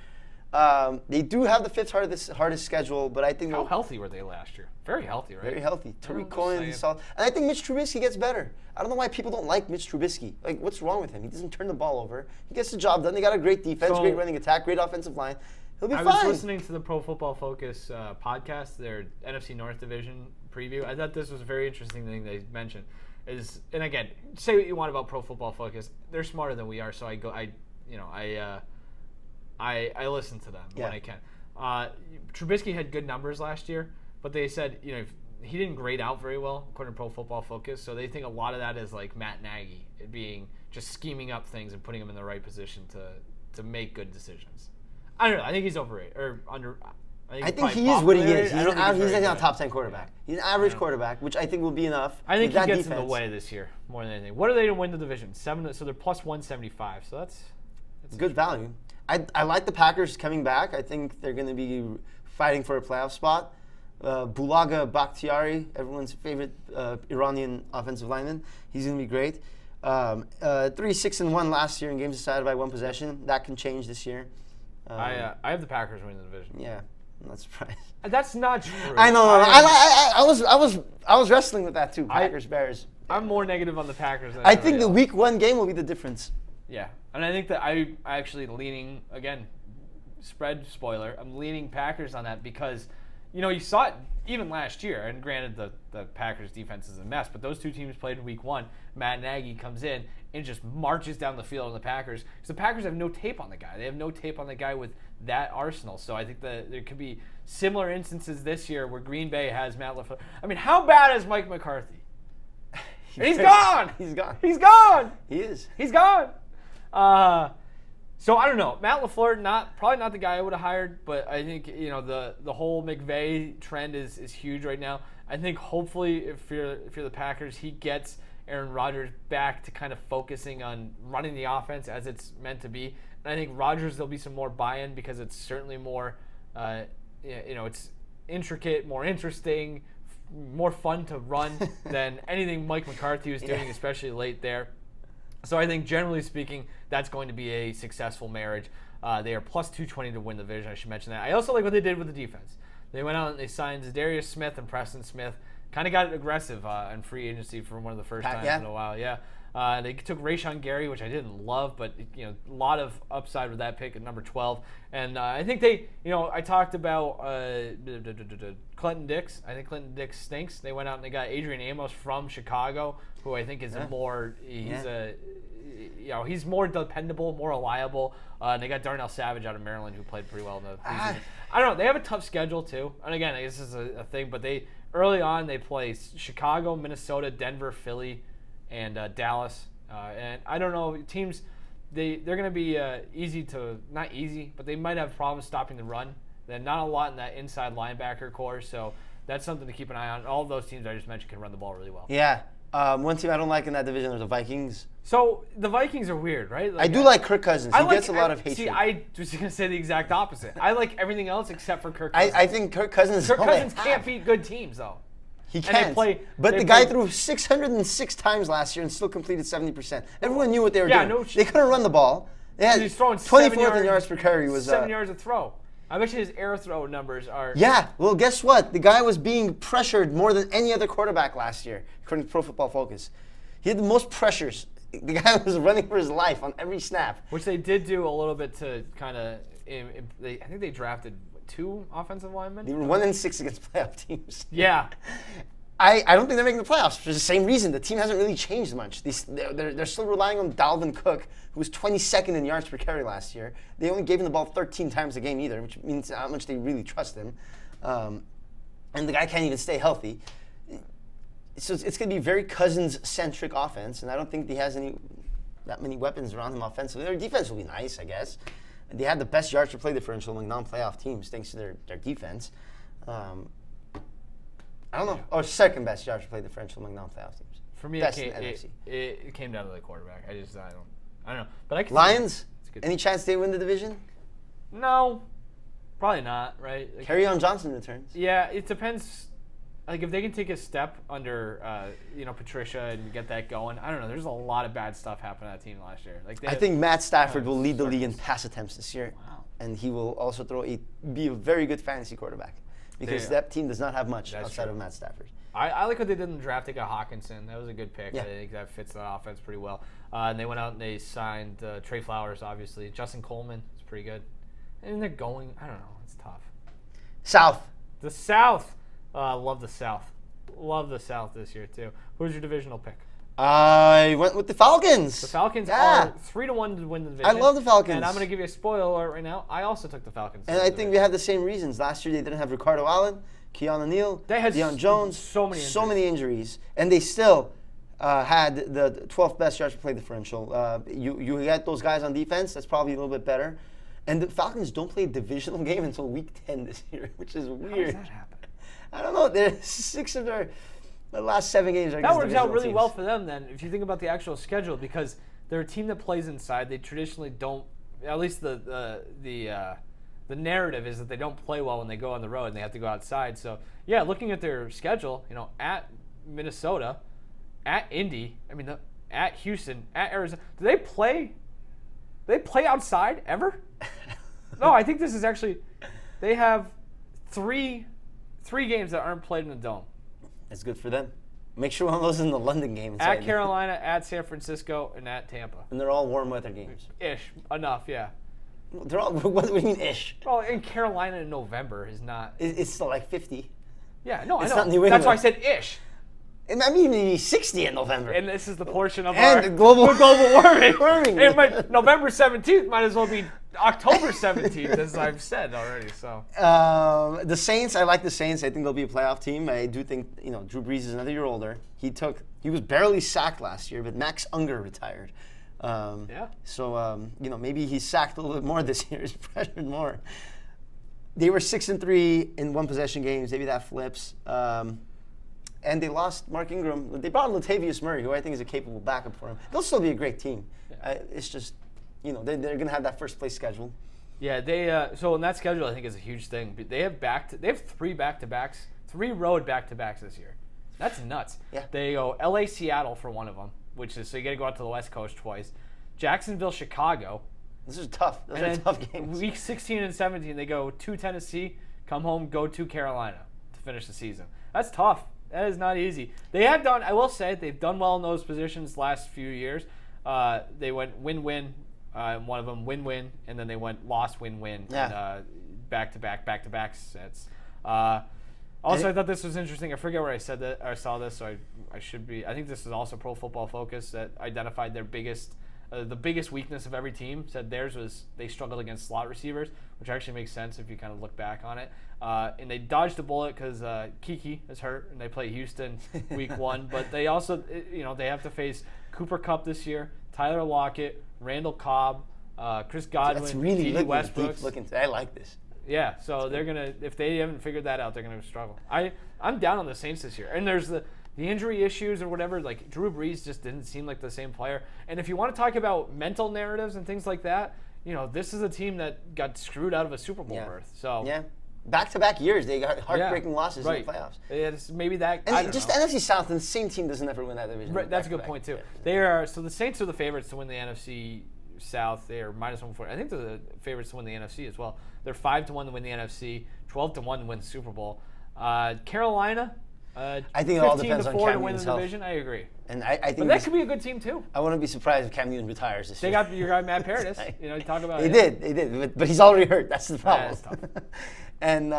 They do have the 5th hardest schedule, but I think how healthy were they last year? Very healthy, right? Very healthy. Tariq Cohen is solid, and I think Mitch Trubisky gets better. I don't know why people don't like Mitch Trubisky. Like, what's wrong with him? He doesn't turn the ball over. He gets the job done. They got a great defense, great running attack, great offensive line. He'll be fine. I was listening to the Pro Football Focus podcast, their NFC North division preview. I thought this was a very interesting thing they mentioned. And again, say what you want about Pro Football Focus. They're smarter than we are, so I listen to them when I can. Trubisky had good numbers last year, but they said he didn't grade out very well according to Pro Football Focus. So they think a lot of that is like Matt Nagy being just scheming up things and putting him in the right position to make good decisions. I don't know. I think he's overrated or under. I think he is what he is. He's not a top 10 quarterback. He's an average quarterback, which I think will be enough. I think he gets in the way this year more than anything. What are they to win the division? 7. So they're plus 175. So that's good value. I like the Packers coming back. I think they're going to be fighting for a playoff spot. Bulaga Bakhtiari, everyone's favorite Iranian offensive lineman. He's going to be great. 3-6-1 last year in games decided by 1 possession. That can change this year. I have the Packers winning the division. Yeah, I'm not surprised. That's not true. I know. I was wrestling with that too. Packers, Bears. I'm more negative on the Packers than I think the Week 1 game will be the difference. Yeah, and I think that I actually leaning, again, spread spoiler, I'm leaning Packers on that because, you saw it even last year, and granted the Packers defense is a mess, but those 2 teams played in Week 1. Matt Nagy comes in and just marches down the field on the Packers because the Packers have no tape on the guy. They have no tape on the guy with that arsenal. So I think that there could be similar instances this year where Green Bay has Matt LaFleur. I mean, how bad is Mike McCarthy? He's gone. He's gone. He's gone. He is. He's gone. So I don't know. Matt LaFleur, probably not the guy I would have hired, but I think the whole McVay trend is huge right now. I think hopefully if you're the Packers, he gets Aaron Rodgers back to kind of focusing on running the offense as it's meant to be. And I think Rodgers, there'll be some more buy-in because it's certainly more, it's intricate, more interesting, more fun to run than anything Mike McCarthy was doing, especially late there. So I think generally speaking, that's going to be a successful marriage. They are plus 220 to win the division. I should mention that. I also like what they did with the defense. They went out and they signed Darius Smith and Preston Smith. Kind of got aggressive in free agency for one of the first times in a while. Yeah. They took Rashawn Gary, which I didn't love, but a lot of upside with that pick at number 12. And I think they, I talked about Clinton Dix. I think Clinton Dix stinks. They went out and they got Adrian Amos from Chicago, who I think is he's more dependable, more reliable. And they got Darnell Savage out of Maryland, who played pretty well in the preseason. I don't know. They have a tough schedule too. And again, this is a thing, but early on they play Chicago, Minnesota, Denver, Philly, and Dallas. And I don't know, teams, they're going to be not easy, but they might have problems stopping the run. They're not a lot in that inside linebacker core, so that's something to keep an eye on. All of those teams I just mentioned can run the ball really well. Yeah. One team I don't like in that division are the Vikings. So the Vikings are weird, right? I do like Kirk Cousins. He gets a lot of hatred. See, I was going to say the exact opposite. I like everything else except for Kirk Cousins. I think Kirk Cousins can't beat good teams, though. He can't. But the guy threw 606 times last year and still completed 70%. Everyone knew what they were doing. They couldn't run the ball. They had he's throwing 24th yards per carry. Was 7 yards a throw. I bet you his air throw numbers are. Yeah. Well, guess what? The guy was being pressured more than any other quarterback last year, according to Pro Football Focus. He had the most pressures. The guy was running for his life on every snap. Which they did do a little bit to kind of. I think they drafted 2 offensive linemen. They were 1-6 against playoff teams. Yeah. I don't think they're making the playoffs for the same reason. The team hasn't really changed much. They're still relying on Dalvin Cook, who was 22nd in yards per carry last year. They only gave him the ball 13 times a game either, which means how much they really trust him. And the guy can't even stay healthy. So it's going to be very Cousins-centric offense, and I don't think he has that many weapons around him offensively. Their defense will be nice, I guess. And they had the best yards per play differential among non-playoff teams thanks to their defense. I don't know. Or second best yards per play differential among non-playoff teams. For me, it came down to the quarterback. I don't know. But I can Lions? Any chance they win the division? No, probably not. Right? Like, Kerryon Johnson returns. Yeah, it depends. Like if they can take a step under, Patricia and get that going. I don't know. There's a lot of bad stuff happened to that team last year. Like I think Matt Stafford will lead the league in pass attempts this year, and he will also be a very good fantasy quarterback because that team does not have much outside of Matt Stafford. I like what they did in the draft. They got Hawkinson. That was a good pick. Yeah. I think that fits that offense pretty well. And they went out and they signed Trey Flowers, obviously. Justin Coleman is pretty good. And they're going. I don't know. It's tough. South. The South. Love the South. Love the South this year, too. Who's your divisional pick? I went with the Falcons. The Falcons are 3-1 to win the division. I love the Falcons. And I'm going to give you a spoiler alert right now. I also took the Falcons. And I think we have the same reasons. Last year they didn't have Ricardo Allen, Keanu Neal, Deion Jones. So many injuries. And they still had the 12th best yards per play differential. You get those guys on defense, that's probably a little bit better. And the Falcons don't play a divisional game until week 10 this year, which is weird. How does that happen? I don't know. They're 6 of their last 7 games. That works out really well for them then, if you think about the actual schedule, because they're a team that plays inside. They traditionally don't. At least the narrative is that they don't play well when they go on the road and they have to go outside. So yeah, looking at their schedule, at Minnesota, at Indy, at Houston, at Arizona. Do they play? They play outside ever? No, I think this is actually. They have three games that aren't played in the Dome. That's good for them. Make sure one of those is in the London game. At Carolina, at San Francisco, and at Tampa. And they're all warm weather games. Ish. Enough, yeah. They're all. What do you mean ish? Well, in Carolina in November is not. It's still like 50. Yeah, no, I know. Not New England. That's why I said ish. I mean, even 60 in November. And this is the portion of our global warming. November 17th might as well be October 17th, as I've said already. So the Saints, I like the Saints. I think they'll be a playoff team. I do think Drew Brees is another year older. He was barely sacked last year, but Max Unger retired. So maybe he's sacked a little bit more this year. He's pressured more. They were 6-3 in one possession games. Maybe that flips. And they lost Mark Ingram. They brought in Latavius Murray, who I think is a capable backup for him. They'll still be a great team. Yeah. It's just, they're going to have that first place schedule. Yeah, they. So in that schedule, I think is a huge thing. They have 3 back-to-backs, 3 road back-to-backs this year. That's nuts. Yeah. They go L.A. Seattle for one of them, which is so you got to go out to the West Coast twice. Jacksonville, Chicago. This is tough. Those are tough games. Week 16 and 17, they go to Tennessee, come home, go to Carolina to finish the season. That's tough. That is not easy. They have done, I will say, they've done well in those positions last few years. They went win-win, one of them win-win, and then they went loss win-win, and back-to-back sets. Also, I thought this was interesting. I forget where I said that or saw this, so I should be. I think this is also Pro Football Focus that identified their biggest, the biggest weakness of every team. Said theirs was they struggled against slot receivers, which actually makes sense if you kind of look back on it. And they dodged a bullet because Kiki is hurt, and they play Houston week 1. But they also, they have to face Cooper Kupp this year, Tyler Lockett, Randall Cobb, Chris Godwin, That's really T.D. Westbrook. I like this. Yeah, so they're gonna, if they haven't figured that out, they're gonna struggle. I'm down on the Saints this year, and there's the injury issues or whatever. Like Drew Brees just didn't seem like the same player. And if you want to talk about mental narratives and things like that, this is a team that got screwed out of a Super Bowl berth. So yeah. Back-to-back years, they got heartbreaking losses in the playoffs. It's maybe that. And just the NFC South, and the same team doesn't ever win that division. Right, that's a good point too. They are so the Saints are the favorites to win the NFC South. They are -140. I think they're the favorites to win the NFC as well. They're 5-1 to win the NFC, 12-1 to win the Super Bowl. Carolina, I think it all depends on Cam to win the health. division. I agree. And I think but that could be a good team too. I wouldn't be surprised if Cam Newton retires this year. They got your guy Matt Paradis. You talk about They did, but he's already hurt. That's the problem. That's tough. And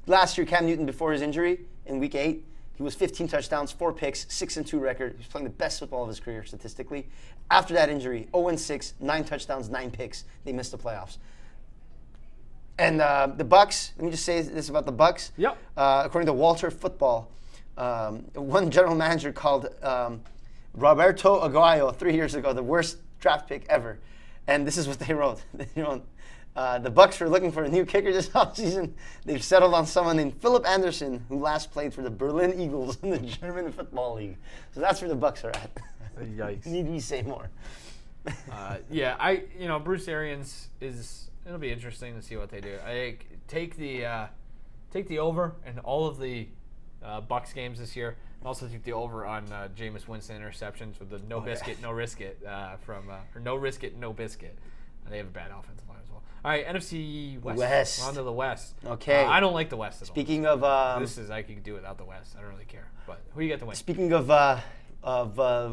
last year Cam Newton before his injury, in Week 8. He was 15 touchdowns, 4 picks, 6-2 record. He was playing the best football of his career statistically. After that injury, 0-6, 9 touchdowns, 9 picks. They missed the playoffs. And the Bucs, let me just say this about the Bucs. Yep. According to Walter Football, one general manager called Roberto Aguayo 3 years ago the worst draft pick ever. And this is what they wrote. They wrote, the Bucs were looking for a new kicker this offseason. They've settled on someone named Philip Anderson, who last played for the Berlin Eagles in the German Football League. So that's where the Bucs are at. Yikes. Need we say more? Bruce Arians it'll be interesting to see what they do. I take the over in all of the Bucs games this year. And also take the over on Jameis Winston interceptions with the no biscuit, no risk it or no risk it, no biscuit. They have a bad offensive line as well. All right, NFC West. We're on to the West. Okay. I don't like the West at all. Speaking of, I could do without the West. I don't really care. But who do you get to win? Speaking of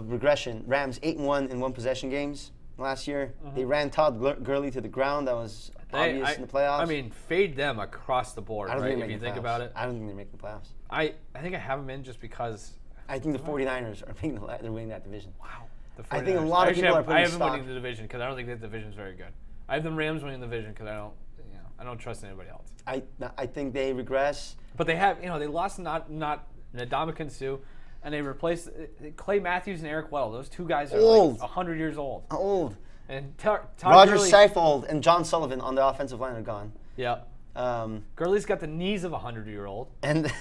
regression, Rams 8-1 in one possession games last year. Mm-hmm. They ran Todd Gurley to the ground. That was obvious in the playoffs. I mean, fade them across the board, right? If you think about it. I don't think they're making the playoffs. I think I have them in just because. I think the 49ers are they're winning that division. Wow. I think a lot of people are putting I have stock. them winning the division because I don't think that division is very good. I have the Rams winning the division because I don't trust anybody else. I think they regress. But they have, they lost not Ndamukong Suh, and they replaced Clay Matthews and Eric Weddle. Those two guys are old. Like 100 years old. Old. And Roger Seifold and John Sullivan on the offensive line are gone. Yeah. Gurley's got the knees of a 100-year-old. And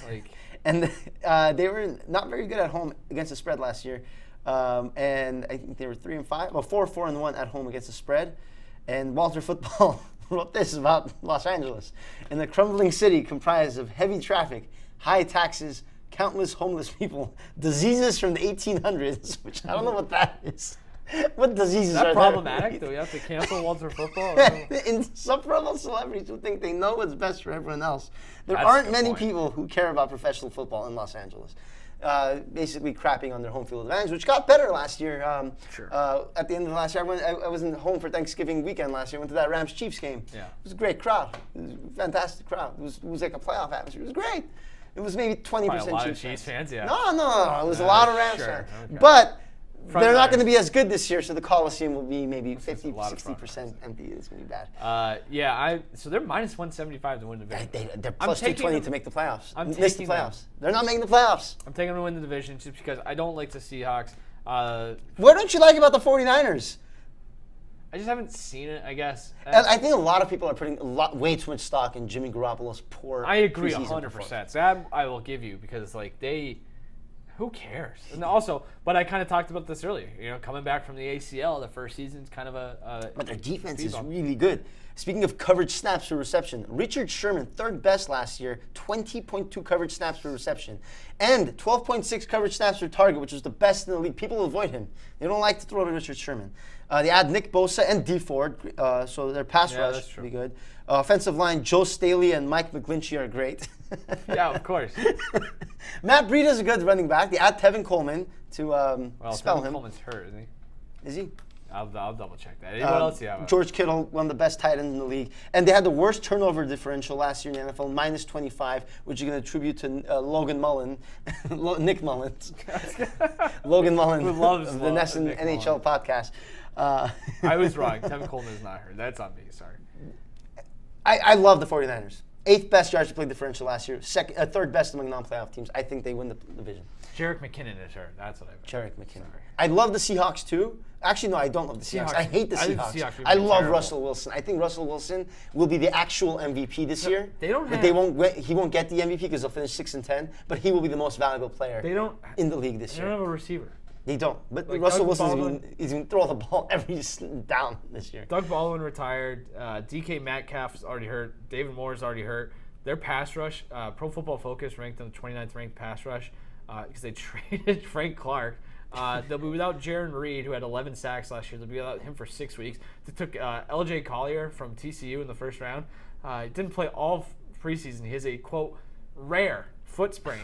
they were not very good at home against the spread last year. And I think they were 3-5. Well, 4-1 at home against the spread. And Walter Football wrote this about Los Angeles. In the crumbling city comprised of heavy traffic, high taxes, countless homeless people, diseases from the 1800s, which I don't know what that is. What diseases are problematic? Do we have to cancel Walter Football? Insufferable celebrities who think they know what's best for everyone else. There aren't many people who care about professional football in Los Angeles. Basically crapping on their home field advantage, which got better last year. Sure. At the end of last year, I was home for Thanksgiving weekend last year. I went to that Rams-Chiefs game. Yeah. It was a great crowd. It was a fantastic crowd. It was like a playoff atmosphere. It was great. It was maybe 20% Chiefs fans. Yeah. No. It was a lot of Rams fans. Okay. But they're not going to be as good this year, so the Coliseum will be maybe 50, 60% empty. It's going to be bad. So they're minus 175 to win the division. They're plus 220 to make the playoffs. Miss the playoffs. They're not making the playoffs. I'm taking them to win the division just because I don't like the Seahawks. What don't you like about the 49ers? I just haven't seen it, I guess. I think a lot of people are putting way too much stock in Jimmy Garoppolo's poor. I agree preseason 100%. That I will give you because who cares? And also, but I kind of talked about this earlier. Coming back from the ACL, the first season's kind of But their defense is really good. Speaking of coverage snaps per reception, Richard Sherman, third best last year, 20.2 coverage snaps per reception, and 12.6 coverage snaps per target, which was the best in the league. People avoid him. They don't like to throw to Richard Sherman. They add Nick Bosa and Dee Ford, so their pass rush should be good. Offensive line, Joe Staley and Mike McGlinchey are great. Yeah, of course. Matt Breida's a good running back. They add Tevin Coleman to spell him. Coleman's hurt, isn't he? Is he? I'll double check that. What else do you have? George Kittle, one of the best tight ends in the league. And they had the worst turnover differential last year in the NFL, minus 25, which you can attribute to Logan Mullen, Nick Mullins. Logan Mullen Who loves of the NESN NHL podcast. I was wrong. Tevin Coleman is not hurt. That's on me. Sorry. I love the 49ers. 8th best yards per play differential last year. Third best among non-playoff teams. I think they win the division. Jerick McKinnon is hurt. That's what I meant. Jerick McKinnon. Sorry. I love the Seahawks too. Actually, no, I don't love the Seahawks. I hate the Seahawks. I love Russell Wilson. I think Russell Wilson will be the actual MVP this year. He won't get the MVP because they'll finish 6-10. But he will be the most valuable player in the league this year. They don't have a receiver. They don't. But Russell Wilson is going to throw the ball every down this year. Doug Baldwin retired. DK Metcalf's already hurt. David Moore's already hurt. Their pass rush, Pro Football Focus ranked them the 29th ranked pass rush because they traded Frank Clark. They'll be without Jaron Reed, who had 11 sacks last year. They'll be without him for 6 weeks. They took LJ Collier from TCU in the first round. He didn't play all preseason. He has a, quote, rare foot sprain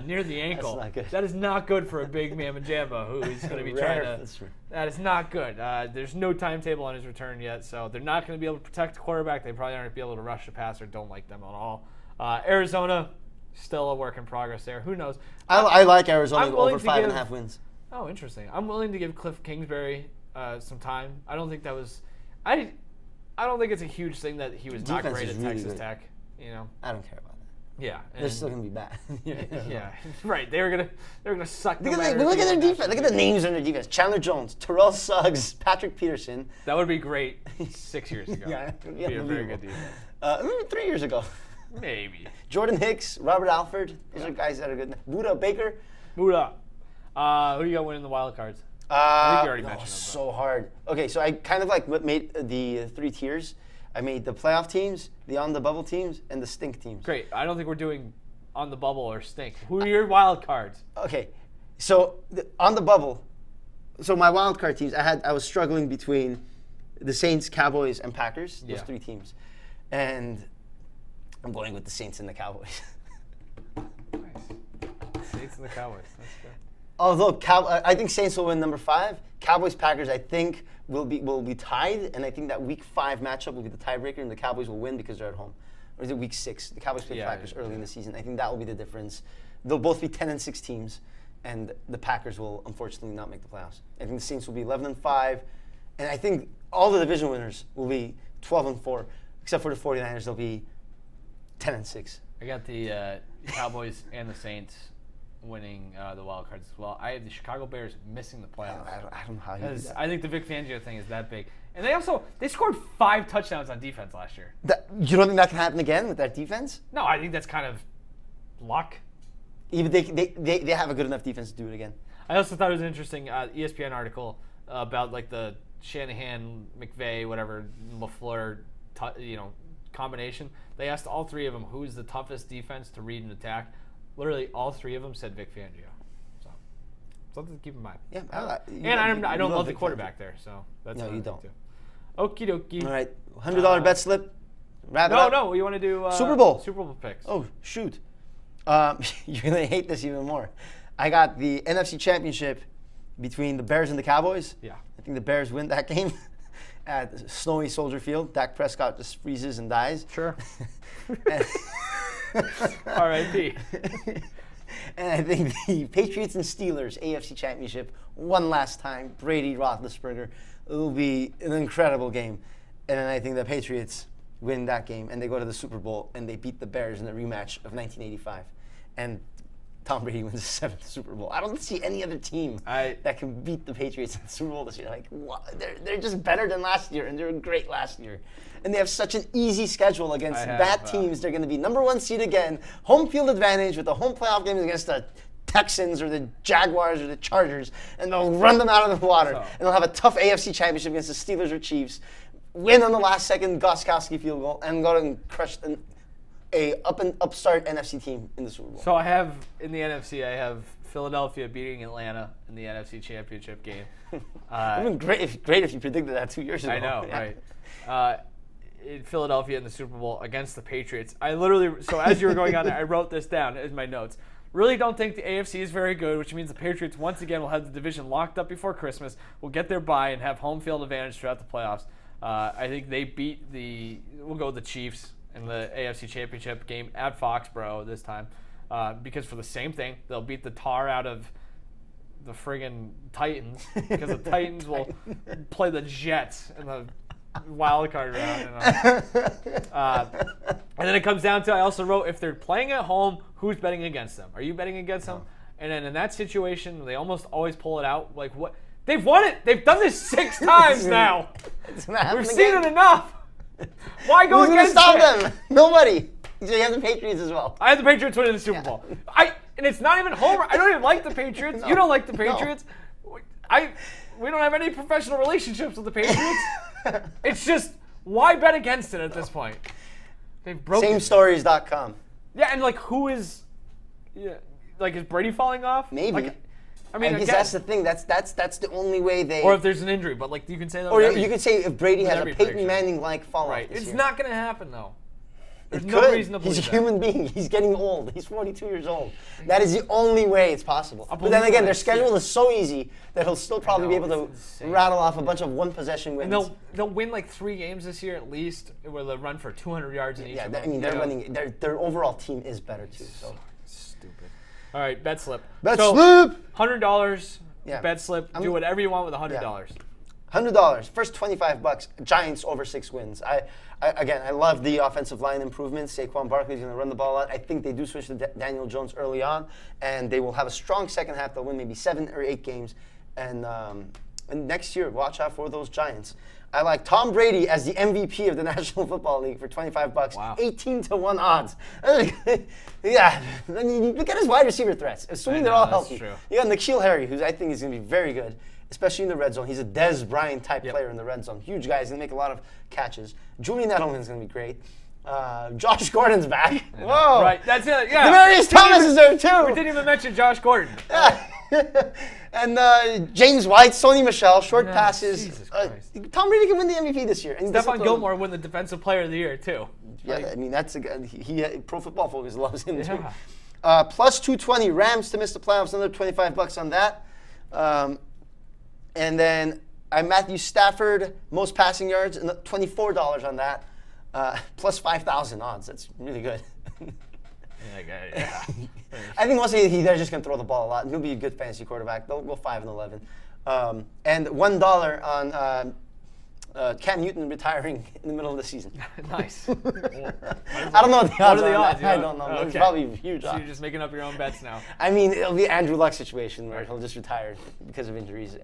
near the ankle. That's not good. That is not good for a big Mamma Jamba who is going to be trying to. That is not good. There's no timetable on his return yet, so they're not going to be able to protect the quarterback. They probably aren't going to be able to rush the passer. Don't like them at all. Arizona, still a work in progress there. Who knows? I like Arizona I'm willing over to 5.5 wins. Oh, interesting. I'm willing to give Cliff Kingsbury some time. I don't think that was. I don't think it's a huge thing that he was not Defense great is at really Texas good. Tech. You know. I don't care about that. Yeah. They're still gonna be bad. Yeah. Right. They were gonna suck. Look at their defense. Look at the names on their defense: Chandler Jones, Terrell Suggs, Patrick Peterson. That would be great 6 years ago. Yeah, It'd be a very good defense. Maybe 3 years ago. Maybe. Jordan Hicks, Robert Alford. Those are guys that are good. Buda Baker. Buda. Who do you got winning the wild cards? I think you already mentioned them. So hard. Okay, so I kind of like made the 3 tiers. I made the playoff teams, the on the bubble teams, and the stink teams. Great. I don't think we're doing on the bubble or stink. Who are your wild cards? Okay, so on the bubble, so my wild card teams, I was struggling between the Saints, Cowboys, and Packers. Those 3 teams, and I'm going with the Saints and the Cowboys. Nice. Saints and the Cowboys. That's good. Although I think Saints will win number 5. Cowboys, Packers, I think will be tied, and I think that Week 5 matchup will be the tiebreaker, and the Cowboys will win because they're at home. Or is it Week 6? The Cowboys play Packers early in the season. I think that will be the difference. They'll both be 10-6 teams, and the Packers will unfortunately not make the playoffs. I think the Saints will be 11-5, and I think all the division winners will be 12-4, except for the 49ers. They'll be 10-6. I got the Cowboys and the Saints winning the wild cards as well. I have the Chicago Bears missing the playoffs. I don't know how you do that. I think the Vic Fangio thing is that big. And they scored 5 touchdowns on defense last year. You don't think that can happen again with that defense? No, I think that's kind of luck. Even they have a good enough defense to do it again. I also thought it was an interesting ESPN article about like the Shanahan, McVay, whatever, LaFleur, combination. They asked all 3 of them who is the toughest defense to read and attack. Literally, all 3 of them said Vic Fangio. So, something to keep in mind. Yeah, I don't love the quarterback there, so that's no, you don't. Too. Okie dokie. All right, $100 bet slip. Wrap it up. No, you want to do Super Bowl. Super Bowl picks. Oh shoot, you're gonna hate this even more. I got the NFC Championship between the Bears and the Cowboys. Yeah. I think the Bears win that game at snowy Soldier Field. Dak Prescott just freezes and dies. Sure. R.I.P. And I think the Patriots and Steelers AFC Championship one last time. Brady, Roethlisberger. It will be an incredible game. And then I think the Patriots win that game and they go to the Super Bowl and they beat the Bears in the rematch of 1985. And Tom Brady wins the 7th Super Bowl. I don't see any other team that can beat the Patriots in the Super Bowl this year. Like, what? They're just better than last year, and they were great last year. And they have such an easy schedule against bad teams. They're going to be number 1 seed again, home field advantage with the home playoff games against the Texans or the Jaguars or the Chargers, and they'll run them out of the water. And they'll have a tough AFC Championship against the Steelers or Chiefs, win on the last second Gostkowski field goal, and go and crush a upstart NFC team in the Super Bowl. So I have, in the NFC, I have Philadelphia beating Atlanta in the NFC Championship game. It would be great if you predicted that 2 years ago. I know, right. In Philadelphia in the Super Bowl against the Patriots. I literally, so as you were going on there, I wrote this down as my notes. Really don't think the AFC is very good, which means the Patriots once again will have the division locked up before Christmas, will get their bye and have home field advantage throughout the playoffs. I think they beat we'll go with the Chiefs in the AFC Championship game at Foxborough this time, because for the same thing, they'll beat the tar out of the friggin' Titans, because the Titans will play the Jets in the wild card round. And then it comes down to, I also wrote, if they're playing at home, who's betting against them? Are you betting against them? And then in that situation, they almost always pull it out. Like, what? They've won it. They've done this 6 times now. We've seen it enough. Why go against stop them? Nobody. So you have the Patriots as well. I have the Patriots winning the Super Bowl. And it's not even home. I don't even like the Patriots. No. You don't like the Patriots. No. We don't have any professional relationships with the Patriots. It's just, why bet against it at this point? They've broken Samestories.com. Yeah, and like, who is, like, is Brady falling off? Maybe. Like, I mean, guess that's the thing. That's the only way they. Or if there's an injury, but like you can say that. Or you could say if Brady has a Peyton prediction. Manning-like fall off. Right. This It's year. not going to happen though. There's It no could. reason to believe He's a that. human being. He's getting old. He's 42 years old. That is the only way it's possible. But believe then it again, when their I see schedule it. is so easy that he'll still probably be able to it's insane. rattle off a bunch of one-possession wins. And they'll win like 3 games this year at least, where they'll run for 200 yards in each yeah, of them. I mean, they're winning. Their overall team is better too. So Stupid. All right, bet slip. Bet so, slip! $100, Yeah. bet slip. Do whatever you want with $100. $100. First $25. Giants over 6 wins. Again, I love the offensive line improvements. Saquon Barkley's going to run the ball a lot. I think they do switch to Daniel Jones early on, and they will have a strong second half. They'll win maybe 7 or 8 games, and next year, watch out for those Giants. I like Tom Brady as the MVP of the National Football League for $25. Wow. 18-1 odds. Yeah, I mean, look at his wide receiver threats. Assuming they're all that's healthy. true. You got N'Keal Harry, who I think is going to be very good, especially in the red zone. He's a Dez Bryant type player in the red zone. Huge guy. He's going to make a lot of catches. Julian Edelman's going to be great. Josh Gordon's back. Whoa. Right, that's it. Yeah. Demarius Thomas is there too. We didn't even mention Josh Gordon. And James White, Sony Michel, short No, passes. Jesus Christ. Tom Brady can win the MVP this year. And Stephon Gilmore won the Defensive Player of the Year too. Yeah, I mean that's a guy. Pro Football Focus loves him too. Yeah. Plus 220 Rams to miss the playoffs. Another $25 on that. And then Matthew Stafford most passing yards, and $24 on that. Plus 5,000 odds. That's really good. Yeah. I think mostly they're just going to throw the ball a lot. He'll be a good fantasy quarterback. They'll go 5-11. And $1 on Cam Newton retiring in the middle of the season. Nice. I don't know what the odds What are the are. odds? I don't know. Okay. There's probably huge So odds. you're just making up your own bets now. I mean, it'll be Andrew Luck situation where he'll just retire because of injuries.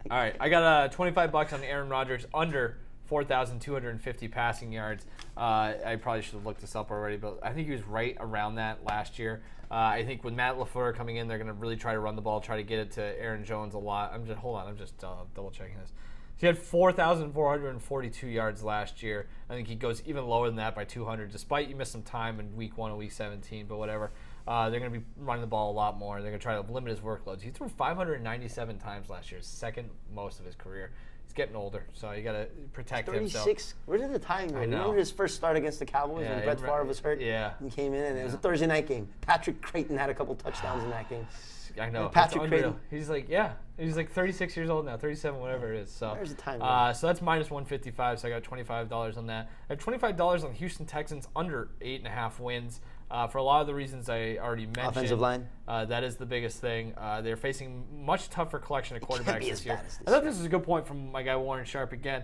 All right, I got $25 on Aaron Rodgers under 4,250 passing yards. I probably should have looked this up already, but I think he was right around that last year. I think with Matt LaFleur coming in, they're going to really try to run the ball, try to get it to Aaron Jones a lot. I'm just double checking this. He had 4,442 yards last year. I think he goes even lower than that by 200, despite you missed some time in week 1 and week 17, but whatever. They're going to be running the ball a lot more. They're going to try to limit his workloads. He threw 597 times last year, second most of his career. He's getting older, so you got to protect him. 36. Where did the time go? I know. Remember his first start against the Cowboys Yeah, when I Brett remember- Favre was hurt? yeah. He came in, and it was a Thursday night game. Patrick Creighton had a couple touchdowns in that game. I know. Patrick It's unreal. Creighton. He's like 36 years old now, 37, whatever it is. So, Where's the time going? so that's minus 155. So I got $25 on that. I have $25 on Houston Texans under 8.5 wins. For a lot of the reasons I already mentioned. Offensive line? That is the biggest thing. They're facing much tougher collection of quarterbacks be as this year. bad as this I thought this was a good point from my guy Warren Sharp again.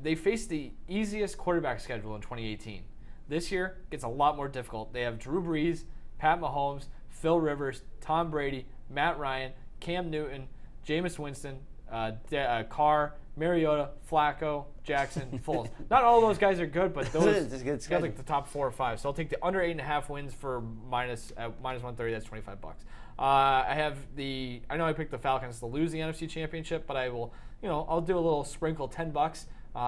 They faced the easiest quarterback schedule in 2018. This year gets a lot more difficult. They have Drew Brees, Pat Mahomes, Phil Rivers, Tom Brady, Matt Ryan, Cam Newton, Jameis Winston, Carr, Mariota, Flacco, Jackson, Foles. Not all of those guys are good, but those It's a good got schedule. like the top 4 or 5. So I'll take the under 8.5 wins for minus 130. That's $25. I know I picked the Falcons to lose the NFC Championship, but I will, I'll do a little sprinkle, $10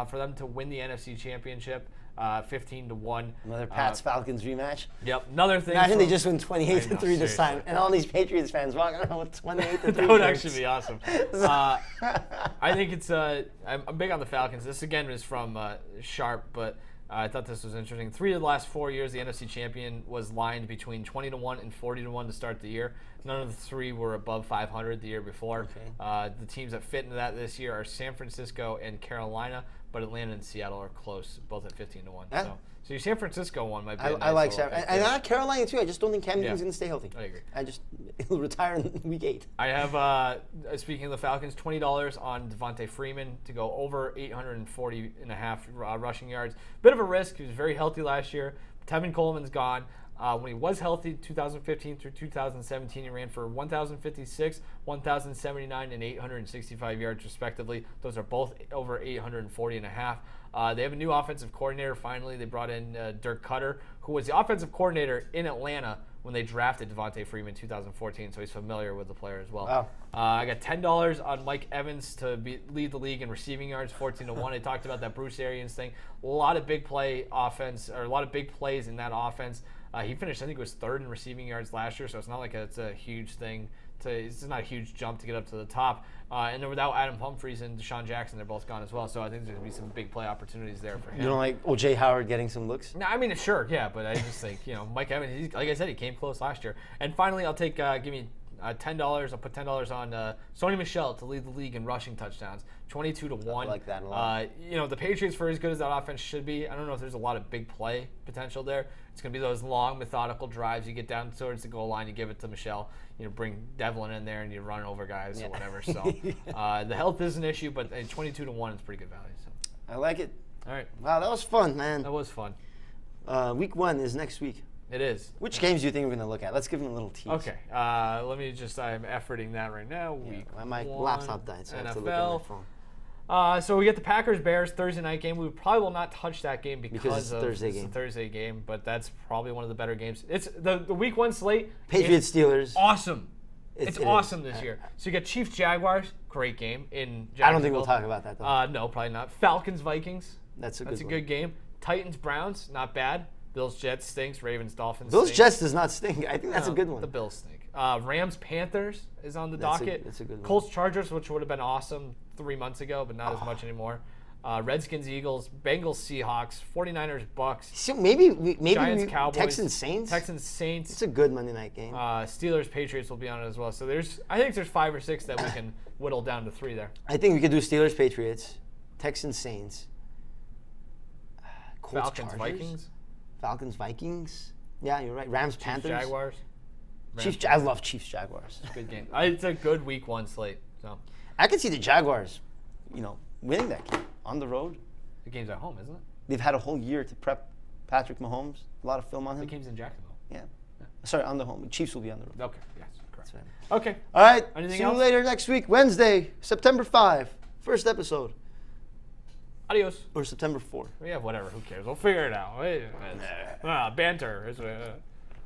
for them to win the NFC Championship. 15-1. Another Pats Falcons rematch. Yep. Another thing. Imagine they from- just win 28-3 this seriously. time, and all these Patriots fans walking around with 28-3. That would actually be awesome. I think it's. I'm big on the Falcons. This again is from Sharp, but I thought this was interesting. 3 of the last 4 years, the NFC champion was lined between 20-1 and 40-1 to start the year. None of the 3 were above 500 the year before. Okay. The teams that fit into that this year are San Francisco and Carolina, but Atlanta and Seattle are close, both at 15-1. Yeah. So your San Francisco one might be. I like San San. and I like Carolina too. I just don't think Cam Newton's Yeah. going to stay healthy. I agree. He'll retire in week 8. I have, speaking of the Falcons, $20 on Devontae Freeman to go over 840.5 rushing yards. Bit of a risk. He was very healthy last year. Tevin Coleman's gone. When he was healthy, 2015 through 2017, he ran for 1,056, 1,079, and 865 yards, respectively. Those are both over 840.5. They have a new offensive coordinator, finally. They brought in Dirk Cutter, who was the offensive coordinator in Atlanta when they drafted Devontae Freeman in 2014, so he's familiar with the player as well. Wow. I got $10 on Mike Evans to lead the league in receiving yards, 14-1. I talked about that Bruce Arians thing. A lot of big play offense, or a lot of big plays in that offense. He finished, I think it was 3rd in receiving yards last year, so it's not like it's a huge thing It's not a huge jump to get up to the top. And then without Adam Humphries and Deshaun Jackson, they're both gone as well. So I think there's going to be some big play opportunities there for him. You don't like O.J. Howard getting some looks? No, I mean, sure, yeah, but I just think, Mike Evans, like I said, he came close last year. And finally, I'll take, give me $10. I'll put $10 on Sony Michel to lead the league in rushing touchdowns, 22-1. I like that a lot. The Patriots, for as good as that offense should be, I don't know if there's a lot of big play potential there. It's going to be those long, methodical drives. You get down towards the goal line, you give it to Michel, bring Devlin in there, and you run over guys or whatever. So the health is an issue, but 22-1 is pretty good value. So. I like it. All right. Wow, that was fun, man. That was fun. Week 1 is next week. It is. Which games do you think we're going to look at? Let's give them a little tease. Okay. Let me just, I'm efforting that right now. Week my 1, laptop died, so I have to look at my phone. So we get the Packers-Bears Thursday night game. We probably will not touch that game because it's it's a Thursday game, but that's probably one of the better games. It's the Week 1 slate. Patriots-Steelers. Awesome. It's awesome this year. So you get Chiefs-Jaguars, great game in Jacksonville. I don't think we'll talk about that, though. No, probably not. Falcons-Vikings. That's a good game. Titans-Browns, not bad. Bills-Jets stinks. Ravens-Dolphins Bills-Jets does not stink. I think that's a good one. The Bills stink. Rams-Panthers is on the docket. That's a good one. Colts-Chargers, which would have been awesome 3 months ago, but not as much anymore. Redskins-Eagles, Bengals-Seahawks, 49ers-Bucks. So maybe Giants-Cowboys, Texans-Saints. Texans-Saints. It's a good Monday night game. Steelers-Patriots will be on it as well. So I think there's 5 or 6 that we can whittle down to 3 there. I think we could do Steelers-Patriots, Texans-Saints, Falcons-Vikings. Falcons-Vikings. Yeah, you're right. Rams-Panthers. Jaguars. I love Chiefs-Jaguars. Good game. It's a good Week 1 slate. So I could see the Jaguars, winning that game on the road. the game's at home, isn't it? They've had a whole year to prep Patrick Mahomes. A lot of film on him. The game's in Jacksonville. Yeah. Sorry, on the home. Chiefs will be on the road. Okay. Yes. Correct. That's right. Okay. All right. Anything See else? you later next week, Wednesday, September 5. First episode. Adios. Or September 4. Yeah, whatever. Who cares? We'll figure it out. Banter.